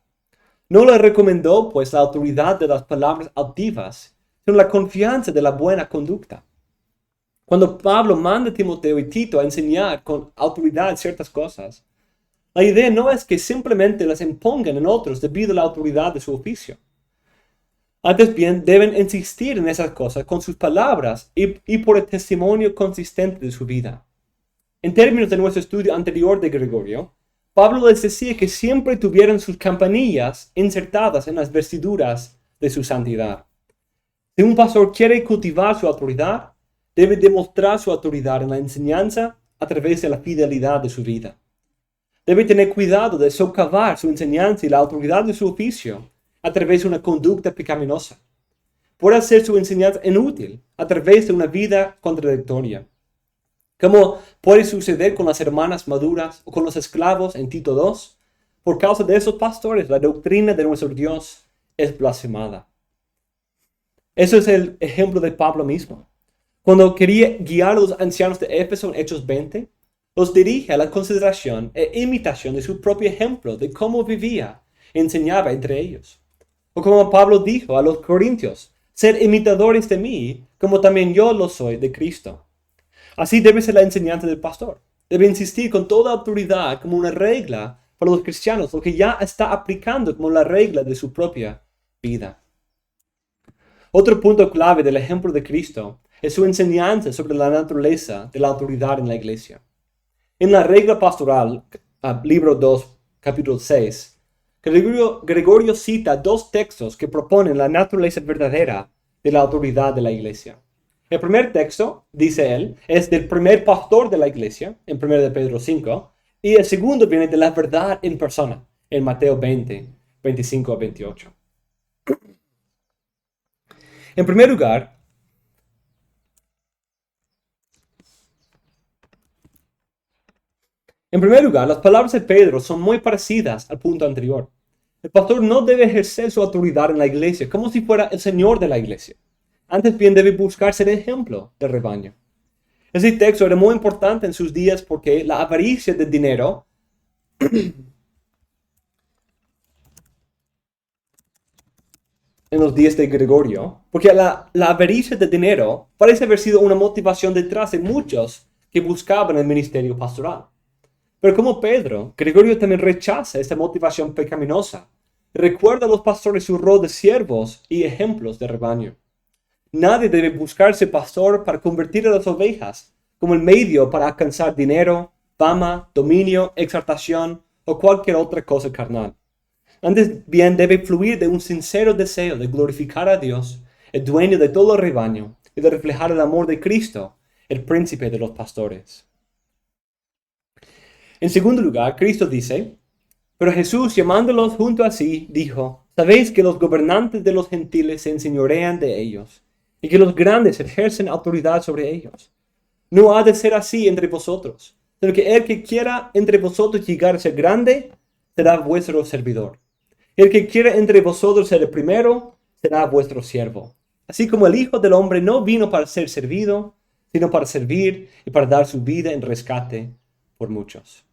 No le recomendó, pues, la autoridad de las palabras altivas, sino la confianza de la buena conducta. Cuando Pablo manda a Timoteo y Tito a enseñar con autoridad ciertas cosas, la idea no es que simplemente las impongan en otros debido a la autoridad de su oficio. Antes bien, deben insistir en esas cosas con sus palabras y por el testimonio consistente de su vida. En términos de nuestro estudio anterior de Gregorio, Pablo les decía que siempre tuvieran sus campanillas insertadas en las vestiduras de su santidad. Si un pastor quiere cultivar su autoridad, debe demostrar su autoridad en la enseñanza a través de la fidelidad de su vida. Debe tener cuidado de socavar su enseñanza y la autoridad de su oficio a través de una conducta pecaminosa. Puede hacer su enseñanza inútil a través de una vida contradictoria. Como puede suceder con las hermanas maduras o con los esclavos en Tito 2, por causa de esos pastores, la doctrina de nuestro Dios es blasfemada. Eso es el ejemplo de Pablo mismo. Cuando quería guiar a los ancianos de Éfeso en Hechos 20, los dirige a la consideración e imitación de su propio ejemplo de cómo vivía y enseñaba entre ellos. O como Pablo dijo a los corintios, sed imitadores de mí, como también yo lo soy de Cristo. Así debe ser la enseñanza del pastor. Debe insistir con toda autoridad como una regla para los cristianos, lo que ya está aplicando como la regla de su propia vida. Otro punto clave del ejemplo de Cristo es su enseñanza sobre la naturaleza de la autoridad en la iglesia. En la regla pastoral, libro 2, capítulo 6, Gregorio cita dos textos que proponen la naturaleza verdadera de la autoridad de la iglesia. El primer texto, dice él, es del primer pastor de la iglesia, en 1 de Pedro 5, y el segundo viene de la verdad en persona, en Mateo 20, 25 a 28. En primer lugar, las palabras de Pedro son muy parecidas al punto anterior. El pastor no debe ejercer su autoridad en la iglesia como si fuera el señor de la iglesia. Antes bien debe buscar ser ejemplo del rebaño. Ese texto era muy importante en sus días porque la avaricia del dinero en los días de Gregorio, porque la avaricia de dinero parece haber sido una motivación detrás de muchos que buscaban el ministerio pastoral. Pero como Pedro, Gregorio también rechaza esta motivación pecaminosa. Recuerda a los pastores su rol de siervos y ejemplos de rebaño. Nadie debe buscarse pastor para convertir a las ovejas como el medio para alcanzar dinero, fama, dominio, exaltación o cualquier otra cosa carnal. Antes bien debe fluir de un sincero deseo de glorificar a Dios, el dueño de todo el rebaño, y de reflejar el amor de Cristo, el príncipe de los pastores. En segundo lugar, Cristo dice, pero Jesús, llamándolos junto a sí, dijo, sabéis que los gobernantes de los gentiles se enseñorean de ellos, y que los grandes ejercen autoridad sobre ellos. No ha de ser así entre vosotros, sino que el que quiera entre vosotros llegar a ser grande, será vuestro servidor. El que quiera entre vosotros ser el primero, será vuestro siervo. Así como el Hijo del Hombre no vino para ser servido, sino para servir y para dar su vida en rescate por muchos.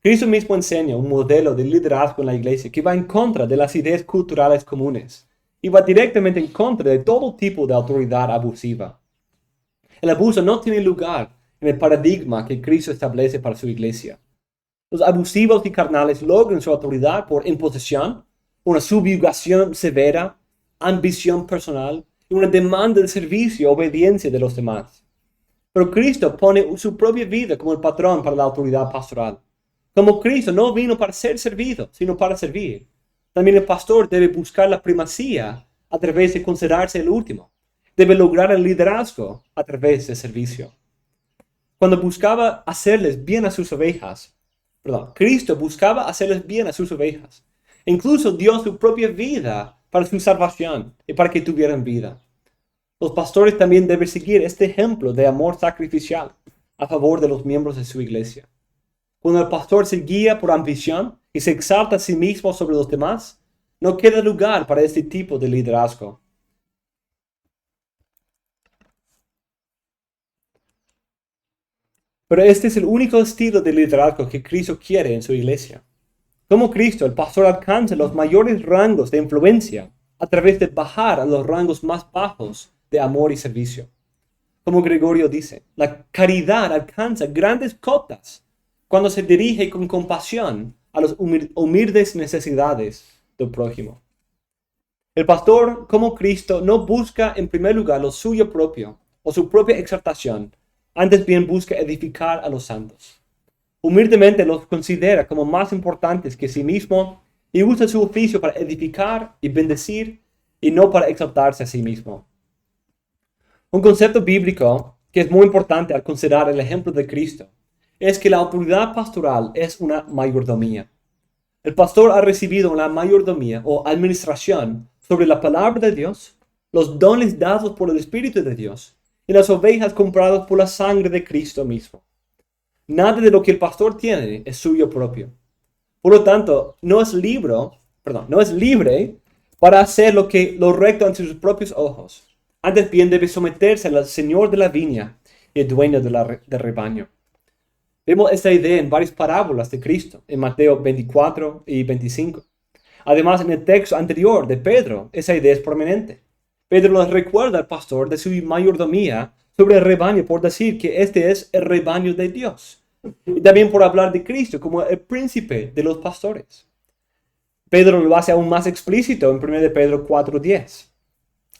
Cristo mismo enseña un modelo de liderazgo en la iglesia que va en contra de las ideas culturales comunes y va directamente en contra de todo tipo de autoridad abusiva. El abuso no tiene lugar en el paradigma que Cristo establece para su iglesia. Los abusivos y carnales logran su autoridad por imposición, una subyugación severa, ambición personal y una demanda de servicio y obediencia de los demás. Pero Cristo pone su propia vida como el patrón para la autoridad pastoral. Como Cristo no vino para ser servido, sino para servir, también el pastor debe buscar la primacía a través de considerarse el último. Debe lograr el liderazgo a través del servicio. Cuando buscaba hacerles bien a sus ovejas, Cristo buscaba hacerles bien a sus ovejas. Incluso dio su propia vida para su salvación y para que tuvieran vida. Los pastores también deben seguir este ejemplo de amor sacrificial a favor de los miembros de su iglesia. Cuando el pastor se guía por ambición y se exalta a sí mismo sobre los demás, no queda lugar para este tipo de liderazgo. Pero este es el único estilo de liderazgo que Cristo quiere en su iglesia. Como Cristo, el pastor alcanza los mayores rangos de influencia a través de bajar a los rangos más bajos de amor y servicio. Como Gregorio dice, la caridad alcanza grandes cotas cuando se dirige con compasión a las humildes necesidades del prójimo. El pastor, como Cristo, no busca en primer lugar lo suyo propio o su propia exaltación, antes bien busca edificar a los santos. Humildemente los considera como más importantes que sí mismo y usa su oficio para edificar y bendecir y no para exaltarse a sí mismo. Un concepto bíblico que es muy importante al considerar el ejemplo de Cristo es que la autoridad pastoral es una mayordomía. El pastor ha recibido una mayordomía o administración sobre la palabra de Dios, los dones dados por el Espíritu de Dios y las ovejas compradas por la sangre de Cristo mismo. Nada de lo que el pastor tiene es suyo propio. Por lo tanto, no es libre para hacer lo recto ante sus propios ojos. Antes bien debe someterse al Señor de la viña y el dueño del rebaño. Vemos esta idea en varias parábolas de Cristo, en Mateo 24 y 25. Además, en el texto anterior de Pedro, esa idea es prominente. Pedro les recuerda al pastor de su mayordomía sobre el rebaño por decir que este es el rebaño de Dios. Y también por hablar de Cristo como el príncipe de los pastores. Pedro lo hace aún más explícito en 1 Pedro 4:10.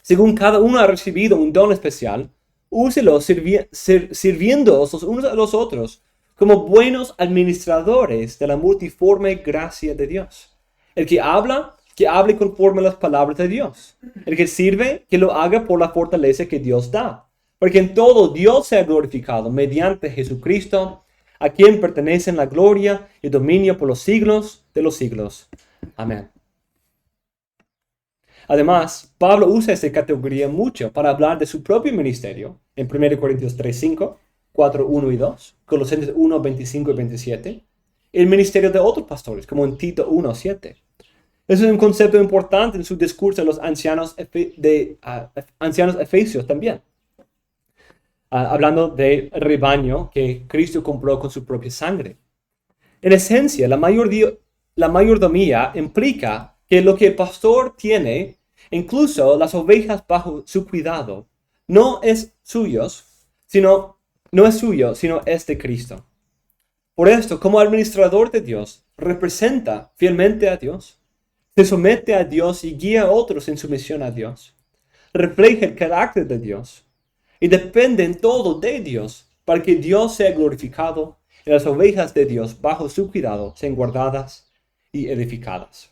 Según cada uno ha recibido un don especial, úselo sirviéndoos los unos a los otros como buenos administradores de la multiforme gracia de Dios. El que habla, que hable conforme a las palabras de Dios. El que sirve, que lo haga por la fortaleza que Dios da. Porque en todo Dios sea glorificado mediante Jesucristo, a quien pertenecen la gloria y dominio por los siglos de los siglos. Amén. Además, Pablo usa esta categoría mucho para hablar de su propio ministerio en 1 Corintios 3:5, 4:1 y 2, Colosenses 1:25 y 27, y el ministerio de otros pastores, como en Tito 1:7. Eso es un concepto importante en su discurso de los ancianos efesios también. Hablando del rebaño que Cristo compró con su propia sangre. En esencia, la mayordomía implica que lo que el pastor tiene Incluso las ovejas bajo su cuidado no es suyo, sino es de Cristo. Por esto, como administrador de Dios, representa fielmente a Dios, se somete a Dios y guía a otros en sumisión a Dios, refleja el carácter de Dios y depende en todo de Dios para que Dios sea glorificado y las ovejas de Dios bajo su cuidado sean guardadas y edificadas.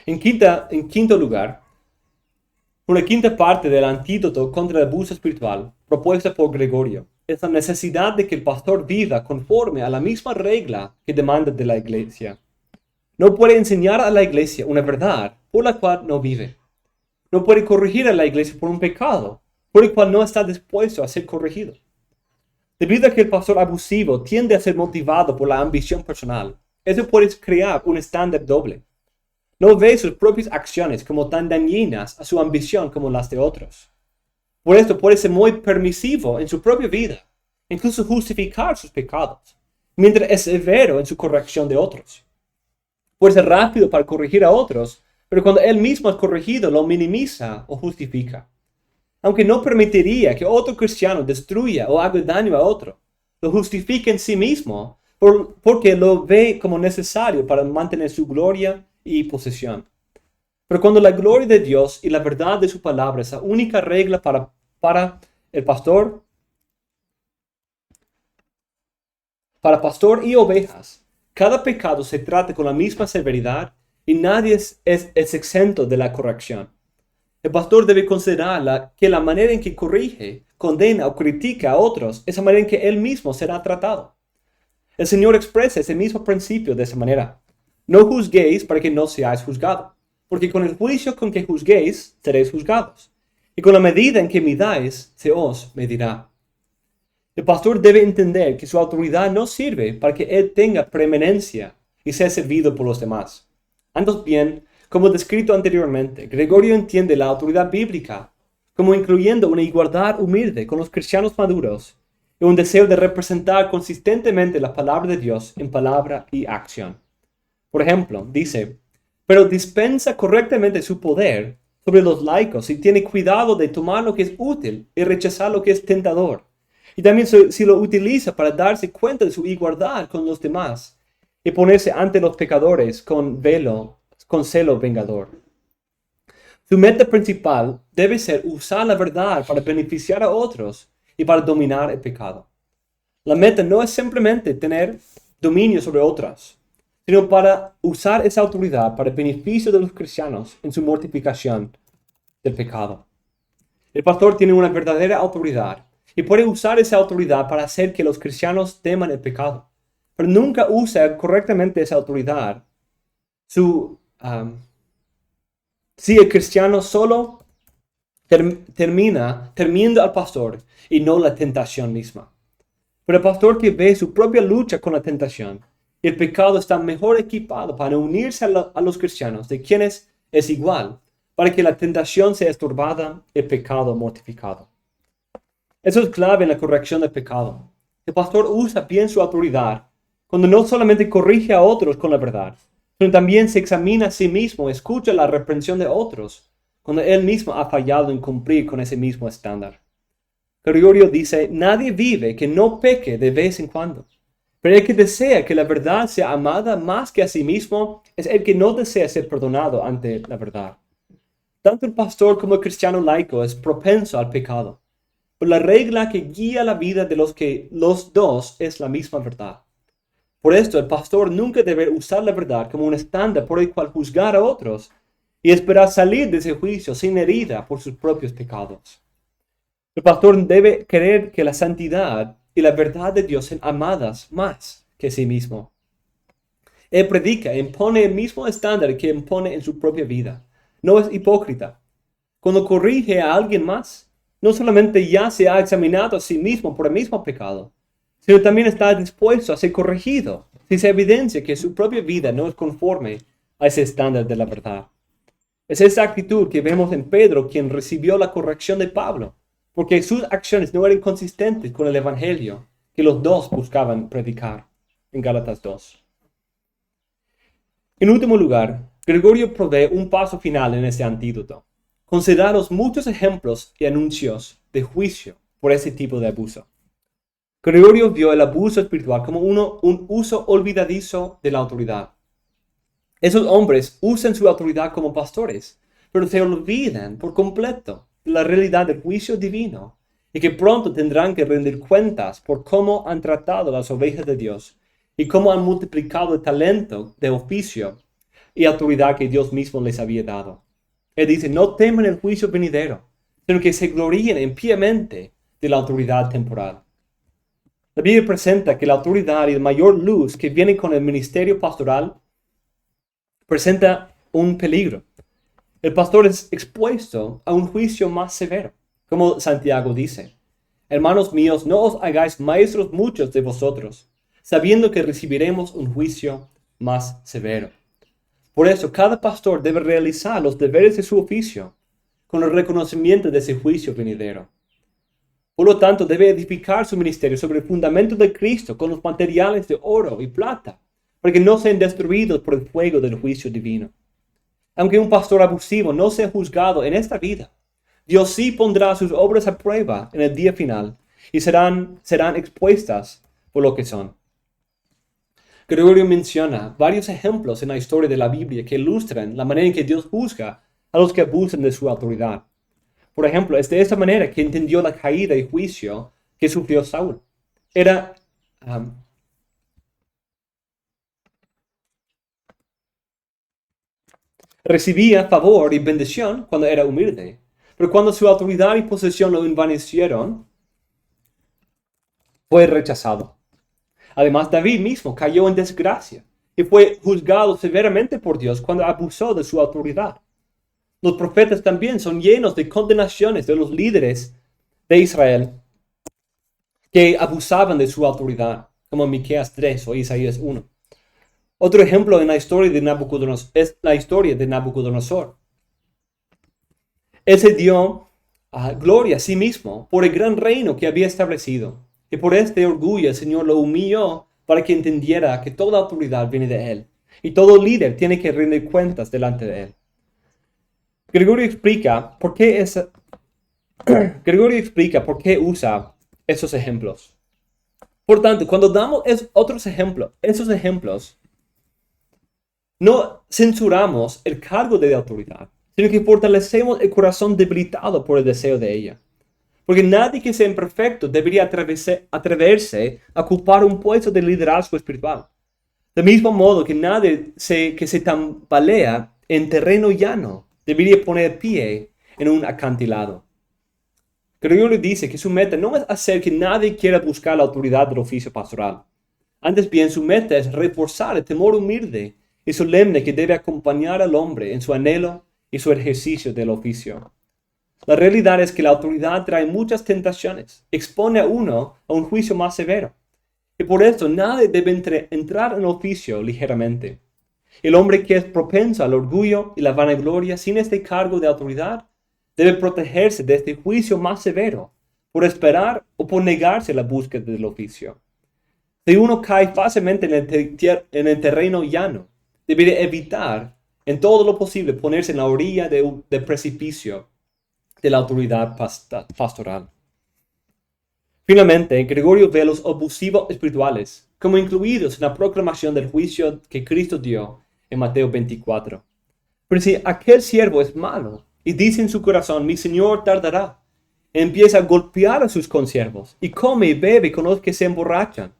En quinto lugar, una quinta parte del antídoto contra el abuso espiritual propuesta por Gregorio es la necesidad de que el pastor viva conforme a la misma regla que demanda de la iglesia. No puede enseñar a la iglesia una verdad por la cual no vive. No puede corregir a la iglesia por un pecado por el cual no está dispuesto a ser corregido. Debido a que el pastor abusivo tiende a ser motivado por la ambición personal, eso puede crear un estándar doble. No ve sus propias acciones como tan dañinas a su ambición como las de otros. Por esto puede ser muy permisivo en su propia vida, incluso justificar sus pecados, mientras es severo en su corrección de otros. Puede ser rápido para corregir a otros, pero cuando él mismo es corregido lo minimiza o justifica. Aunque no permitiría que otro cristiano destruya o haga daño a otro, lo justifica en sí mismo porque lo ve como necesario para mantener su gloria y posesión. Pero cuando la gloria de Dios y la verdad de su palabra es la única regla para el pastor, para pastor y ovejas, cada pecado se trata con la misma severidad y nadie es exento de la corrección. El pastor debe considerar que la manera en que corrige, condena o critica a otros es la manera en que él mismo será tratado. El Señor expresa ese mismo principio de esa manera. No juzguéis para que no seáis juzgados, porque con el juicio con que juzguéis seréis juzgados, y con la medida en que midáis se os medirá. El pastor debe entender que su autoridad no sirve para que él tenga preeminencia y sea servido por los demás. Antes bien, como descrito anteriormente, Gregorio entiende la autoridad bíblica como incluyendo una igualdad humilde con los cristianos maduros y un deseo de representar consistentemente la palabra de Dios en palabra y acción. Por ejemplo, dice, pero dispensa correctamente su poder sobre los laicos y tiene cuidado de tomar lo que es útil y rechazar lo que es tentador. Y también si lo utiliza para darse cuenta de su igualdad con los demás y ponerse ante los pecadores con celo vengador. Su meta principal debe ser usar la verdad para beneficiar a otros y para dominar el pecado. La meta no es simplemente tener dominio sobre otras, sino para usar esa autoridad para el beneficio de los cristianos en su mortificación del pecado. El pastor tiene una verdadera autoridad y puede usar esa autoridad para hacer que los cristianos teman el pecado, pero nunca usa correctamente esa autoridad si el cristiano solo termina temiendo al pastor y no la tentación misma. Pero el pastor que ve su propia lucha con la tentación y el pecado está mejor equipado para unirse a los cristianos, de quienes es igual, para que la tentación sea estorbada y el pecado mortificado. Eso es clave en la corrección del pecado. El pastor usa bien su autoridad cuando no solamente corrige a otros con la verdad, sino también se examina a sí mismo, escucha la reprensión de otros, cuando él mismo ha fallado en cumplir con ese mismo estándar. Gregorio dice, nadie vive que no peque de vez en cuando, pero el que desea que la verdad sea amada más que a sí mismo es el que no desea ser perdonado ante la verdad. Tanto el pastor como el cristiano laico es propenso al pecado, pero la regla que guía la vida de los dos es la misma verdad. Por esto, el pastor nunca debe usar la verdad como un estándar por el cual juzgar a otros y esperar salir de ese juicio sin herida por sus propios pecados. El pastor debe creer que la santidad y la verdad de Dios son amadas más que sí mismo. Él predica e impone el mismo estándar que impone en su propia vida. No es hipócrita. Cuando corrige a alguien más, no solamente ya se ha examinado a sí mismo por el mismo pecado, sino también está dispuesto a ser corregido si se evidencia que su propia vida no es conforme a ese estándar de la verdad. Es esa actitud que vemos en Pedro, quien recibió la corrección de Pablo, porque sus acciones no eran consistentes con el evangelio que los dos buscaban predicar en Gálatas 2. En último lugar, Gregorio provee un paso final en este antídoto. Considera los muchos ejemplos y anuncios de juicio por ese tipo de abuso. Gregorio vio el abuso espiritual como un uso olvidadizo de la autoridad. Esos hombres usan su autoridad como pastores, pero se olvidan por completo de la realidad del juicio divino y que pronto tendrán que rendir cuentas por cómo han tratado las ovejas de Dios y cómo han multiplicado el talento de oficio y autoridad que Dios mismo les había dado. Él dice, no teman el juicio venidero, sino que se gloríen impíamente de la autoridad temporal. La Biblia presenta que la autoridad y la mayor luz que viene con el ministerio pastoral presenta un peligro. El pastor es expuesto a un juicio más severo, como Santiago dice. Hermanos míos, no os hagáis maestros muchos de vosotros, sabiendo que recibiremos un juicio más severo. Por eso, cada pastor debe realizar los deberes de su oficio con el reconocimiento de ese juicio venidero. Por lo tanto, debe edificar su ministerio sobre el fundamento de Cristo con los materiales de oro y plata, para que no sean destruidos por el fuego del juicio divino. Aunque un pastor abusivo no sea juzgado en esta vida, Dios sí pondrá sus obras a prueba en el día final y serán expuestas por lo que son. Gregorio menciona varios ejemplos en la historia de la Biblia que ilustran la manera en que Dios juzga a los que abusan de su autoridad. Por ejemplo, es de esta manera que entendió la caída y juicio que sufrió Saúl. Recibía favor y bendición cuando era humilde, pero cuando su autoridad y posesión lo envanecieron, fue rechazado. Además, David mismo cayó en desgracia y fue juzgado severamente por Dios cuando abusó de su autoridad. Los profetas también son llenos de condenaciones de los líderes de Israel que abusaban de su autoridad, como Miqueas 3 o Isaías 1. Otro ejemplo en la historia de Nabucodonosor es la historia de Nabucodonosor. Él se dio gloria a sí mismo por el gran reino que había establecido. Y por este orgullo el Señor lo humilló para que entendiera que toda autoridad viene de Él. Y todo líder tiene que rendir cuentas delante de Él. Gregorio explica por qué usa esos ejemplos. Por tanto, cuando damos esos ejemplos, no censuramos el cargo de autoridad, sino que fortalecemos el corazón debilitado por el deseo de ella. Porque nadie que sea imperfecto debería atreverse a ocupar un puesto de liderazgo espiritual. Del mismo modo que nadie que se tambalea en terreno llano debería poner pie en un acantilado. Gregorio dice que su meta no es hacer que nadie quiera buscar la autoridad del oficio pastoral. Antes bien, su meta es reforzar el temor humilde y solemne que debe acompañar al hombre en su anhelo y su ejercicio del oficio. La realidad es que la autoridad trae muchas tentaciones, expone a uno a un juicio más severo. Y por eso nadie debe entrar en el oficio ligeramente. El hombre que es propenso al orgullo y la vanagloria sin este cargo de autoridad debe protegerse de este juicio más severo por esperar o por negarse a la búsqueda del oficio. Si uno cae fácilmente en el terreno llano, debería evitar en todo lo posible ponerse en la orilla del precipicio de la autoridad pastoral. Finalmente, Gregorio ve a los abusivos espirituales como incluidos en la proclamación del juicio que Cristo dio en Mateo 24. Pero si aquel siervo es malo y dice en su corazón, mi Señor tardará, empieza a golpear a sus consiervos y come y bebe con los que se emborrachan,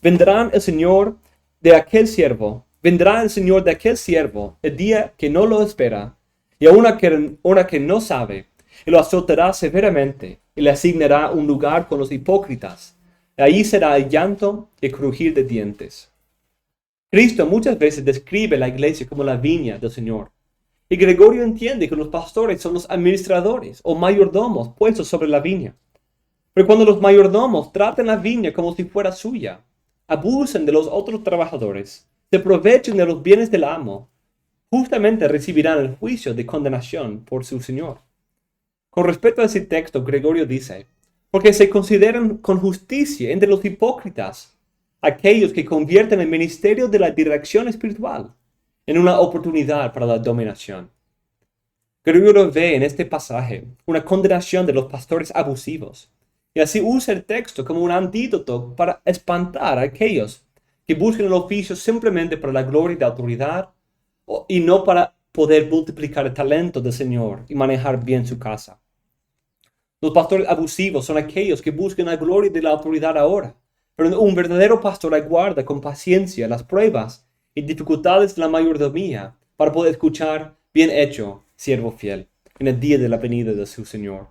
vendrá el Señor de aquel siervo el día que no lo espera y a una que no sabe, y lo azotará severamente y le asignará un lugar con los hipócritas. Ahí será el llanto y el crujir de dientes. Cristo muchas veces describe la iglesia como la viña del Señor. Y Gregorio entiende que los pastores son los administradores o mayordomos puestos sobre la viña. Pero cuando los mayordomos tratan la viña como si fuera suya, abusan de los otros trabajadores, se aprovechan de los bienes del amo, justamente recibirán el juicio de condenación por su Señor. Con respecto a ese texto, Gregorio dice, porque se consideran con justicia entre los hipócritas aquellos que convierten el ministerio de la dirección espiritual en una oportunidad para la dominación. Gregorio ve en este pasaje una condenación de los pastores abusivos y así usa el texto como un antídoto para espantar a aquellos que buscan el oficio simplemente para la gloria y la autoridad y no para poder multiplicar el talento del Señor y manejar bien su casa. Los pastores abusivos son aquellos que buscan la gloria de la autoridad ahora, pero un verdadero pastor aguarda con paciencia las pruebas y dificultades de la mayordomía para poder escuchar: bien hecho, siervo fiel, en el día de la venida de su Señor.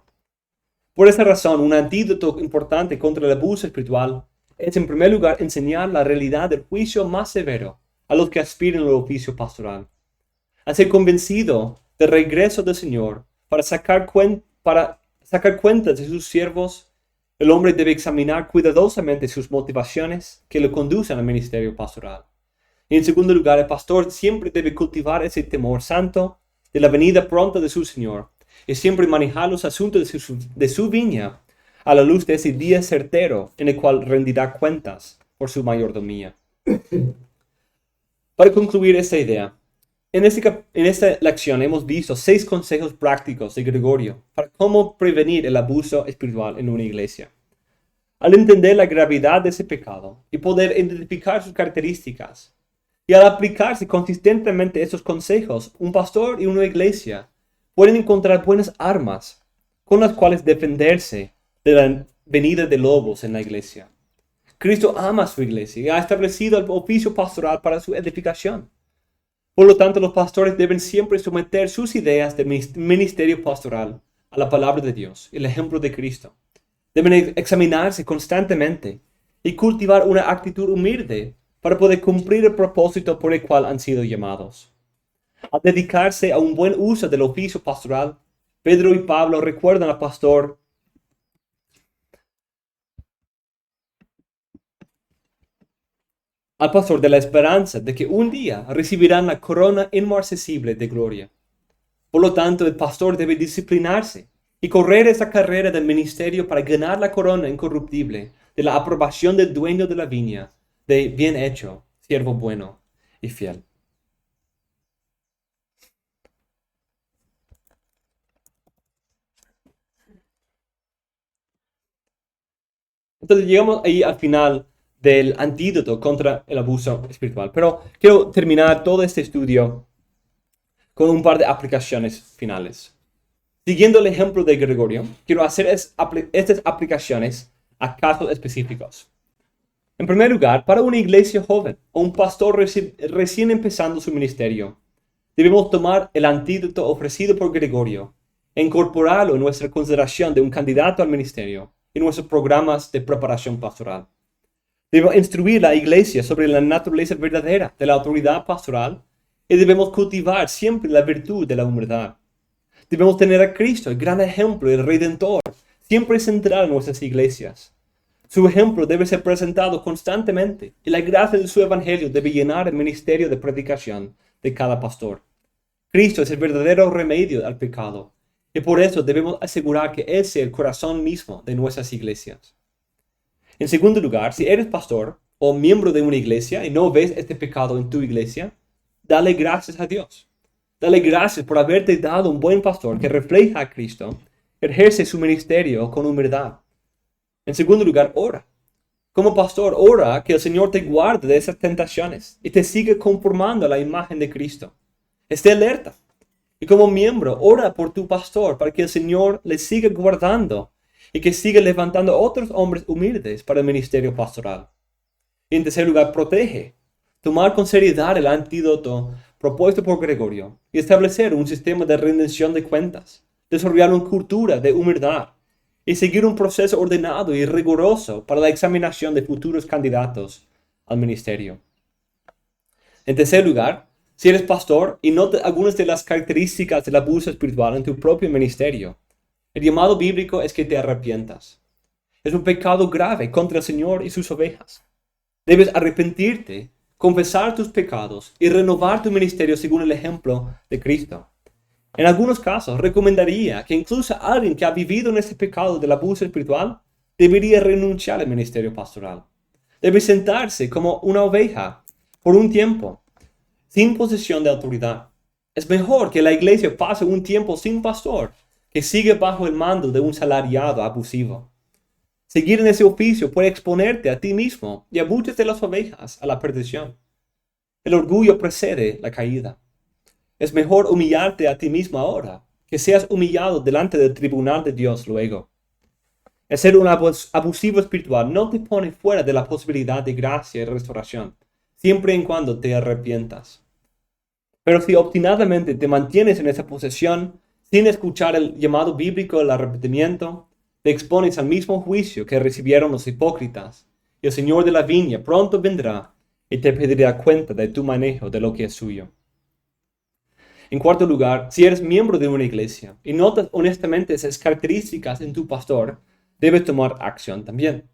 Por esa razón, un antídoto importante contra el abuso espiritual es, en primer lugar, enseñar la realidad del juicio más severo a los que aspiran al oficio pastoral. Al ser convencido del regreso del Señor para sacar cuentas de sus siervos, el hombre debe examinar cuidadosamente sus motivaciones que le conducen al ministerio pastoral. Y en segundo lugar, el pastor siempre debe cultivar ese temor santo de la venida pronta de su Señor y siempre manejar los asuntos de su viña a la luz de ese día certero en el cual rendirá cuentas por su mayordomía. Para concluir esta idea, en esta lección hemos visto 6 consejos prácticos de Gregorio para cómo prevenir el abuso espiritual en una iglesia. Al entender la gravedad de ese pecado y poder identificar sus características, y al aplicarse consistentemente estos consejos, un pastor y una iglesia pueden encontrar buenas armas con las cuales defenderse de la venida de lobos en la iglesia. Cristo ama a su iglesia y ha establecido el oficio pastoral para su edificación. Por lo tanto, los pastores deben siempre someter sus ideas de ministerio pastoral a la palabra de Dios, el ejemplo de Cristo. Deben examinarse constantemente y cultivar una actitud humilde para poder cumplir el propósito por el cual han sido llamados. Al dedicarse a un buen uso del oficio pastoral, Pedro y Pablo recuerdan al pastor de la esperanza de que un día recibirán la corona inmarcesible de gloria. Por lo tanto, el pastor debe disciplinarse y correr esa carrera del ministerio para ganar la corona incorruptible de la aprobación del dueño de la viña, de bien hecho, siervo bueno y fiel. Entonces llegamos ahí al final del antídoto contra el abuso espiritual. Pero quiero terminar todo este estudio con un par de aplicaciones finales. Siguiendo el ejemplo de Gregorio, quiero hacer estas aplicaciones a casos específicos. En primer lugar, para una iglesia joven o un pastor recién empezando su ministerio, debemos tomar el antídoto ofrecido por Gregorio e incorporarlo en nuestra consideración de un candidato al ministerio en nuestros programas de preparación pastoral. Debemos instruir a la iglesia sobre la naturaleza verdadera de la autoridad pastoral y debemos cultivar siempre la virtud de la humildad. Debemos tener a Cristo, el gran ejemplo, el Redentor, siempre central en nuestras iglesias. Su ejemplo debe ser presentado constantemente y la gracia de su evangelio debe llenar el ministerio de predicación de cada pastor. Cristo es el verdadero remedio al pecado y por eso debemos asegurar que Él sea el corazón mismo de nuestras iglesias. En segundo lugar, si eres pastor o miembro de una iglesia y no ves este pecado en tu iglesia, dale gracias a Dios. Dale gracias por haberte dado un buen pastor que refleja a Cristo, ejerce su ministerio con humildad. En segundo lugar, ora. Como pastor, ora que el Señor te guarde de esas tentaciones y te siga conformando a la imagen de Cristo. Esté alerta. Y como miembro, ora por tu pastor para que el Señor le siga guardando y que siga levantando a otros hombres humildes para el ministerio pastoral. Y en tercer lugar, protege. Tomar con seriedad el antídoto propuesto por Gregorio y establecer un sistema de rendición de cuentas, desarrollar una cultura de humildad y seguir un proceso ordenado y riguroso para la examinación de futuros candidatos al ministerio. En tercer lugar, si eres pastor y notas algunas de las características del abuso espiritual en tu propio ministerio, el llamado bíblico es que te arrepientas. Es un pecado grave contra el Señor y sus ovejas. Debes arrepentirte, confesar tus pecados y renovar tu ministerio según el ejemplo de Cristo. En algunos casos, recomendaría que incluso alguien que ha vivido en este pecado del abuso espiritual debería renunciar al ministerio pastoral. Debe sentarse como una oveja por un tiempo, sin posesión de autoridad. Es mejor que la iglesia pase un tiempo sin pastor que sigue bajo el mando de un salariado abusivo. Seguir en ese oficio puede exponerte a ti mismo y a muchas de las ovejas a la perdición. El orgullo precede la caída. Es mejor humillarte a ti mismo ahora que seas humillado delante del tribunal de Dios luego. El ser un abusivo espiritual no te pone fuera de la posibilidad de gracia y restauración, siempre y cuando te arrepientas. Pero si obstinadamente te mantienes en esa posesión, sin escuchar el llamado bíblico del arrepentimiento, te expones al mismo juicio que recibieron los hipócritas, y el Señor de la viña pronto vendrá y te pedirá cuenta de tu manejo de lo que es suyo. En cuarto lugar, si eres miembro de una iglesia y notas honestamente esas características en tu pastor, debes tomar acción también.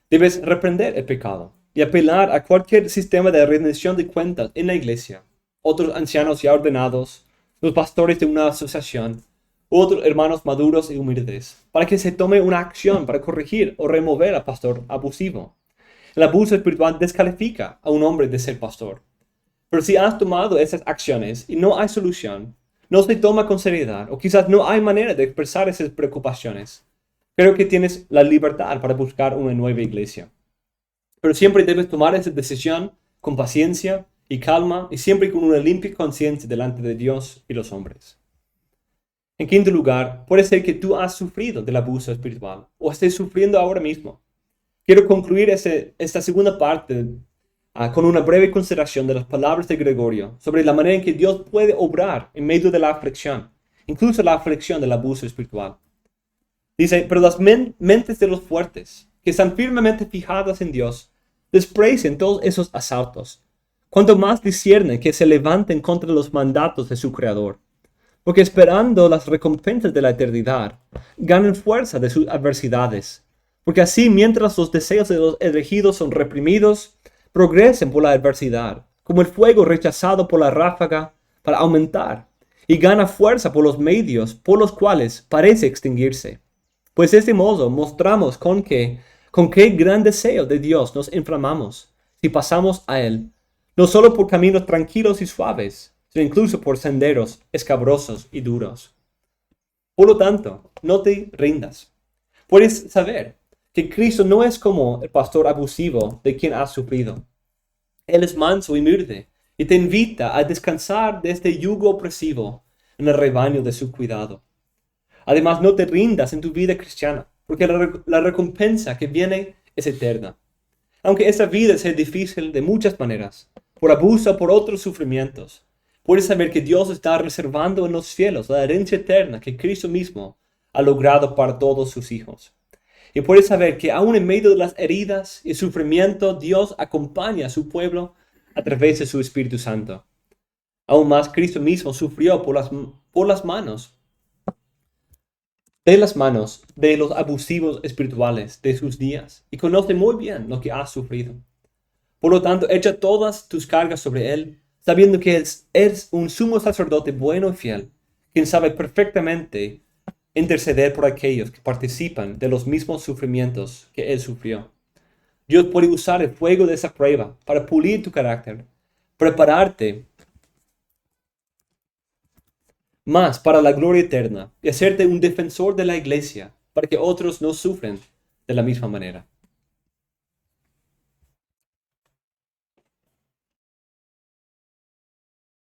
Debes reprender el pecado y apelar a cualquier sistema de rendición de cuentas en la iglesia, otros ancianos ya ordenados, los pastores de una asociación, otros hermanos maduros y humildes, para que se tome una acción para corregir o remover al pastor abusivo. El abuso espiritual descalifica a un hombre de ser pastor. Pero si has tomado esas acciones y no hay solución, no se toma con seriedad o quizás no hay manera de expresar esas preocupaciones, creo que tienes la libertad para buscar una nueva iglesia. Pero siempre debes tomar esa decisión con paciencia y calma y siempre con una limpia conciencia delante de Dios y los hombres. En quinto lugar, puede ser que tú has sufrido del abuso espiritual o estés sufriendo ahora mismo. Quiero concluir esta segunda parte con una breve consideración de las palabras de Gregorio sobre la manera en que Dios puede obrar en medio de la aflicción, incluso la aflicción del abuso espiritual. Dice, pero las mentes de los fuertes, que están firmemente fijadas en Dios, desprecian todos esos asaltos, cuanto más disciernen que se levanten contra los mandatos de su Creador, porque esperando las recompensas de la eternidad, ganan fuerza de sus adversidades, porque así mientras los deseos de los elegidos son reprimidos, progresen por la adversidad, como el fuego rechazado por la ráfaga para aumentar, y gana fuerza por los medios por los cuales parece extinguirse. Pues de este modo mostramos con qué gran deseo de Dios nos inflamamos, si pasamos a Él, no solo por caminos tranquilos y suaves, sino incluso por senderos escabrosos y duros. Por lo tanto, no te rindas. Puedes saber que Cristo no es como el pastor abusivo de quien has sufrido. Él es manso y humilde y te invita a descansar de este yugo opresivo en el rebaño de su cuidado. Además, no te rindas en tu vida cristiana, porque la recompensa que viene es eterna. Aunque esta vida sea difícil de muchas maneras, por abuso o por otros sufrimientos, puedes saber que Dios está reservando en los cielos la herencia eterna que Cristo mismo ha logrado para todos sus hijos. Y puedes saber que aún en medio de las heridas y sufrimiento, Dios acompaña a su pueblo a través de su Espíritu Santo. Aún más, Cristo mismo sufrió por las manos de los abusivos espirituales de sus días y conoce muy bien lo que ha sufrido. Por lo tanto, echa todas tus cargas sobre Él, sabiendo que es un sumo sacerdote bueno y fiel, quien sabe perfectamente interceder por aquellos que participan de los mismos sufrimientos que Él sufrió. Dios puede usar el fuego de esa prueba para pulir tu carácter, prepararte más para la gloria eterna y hacerte un defensor de la iglesia para que otros no sufran de la misma manera.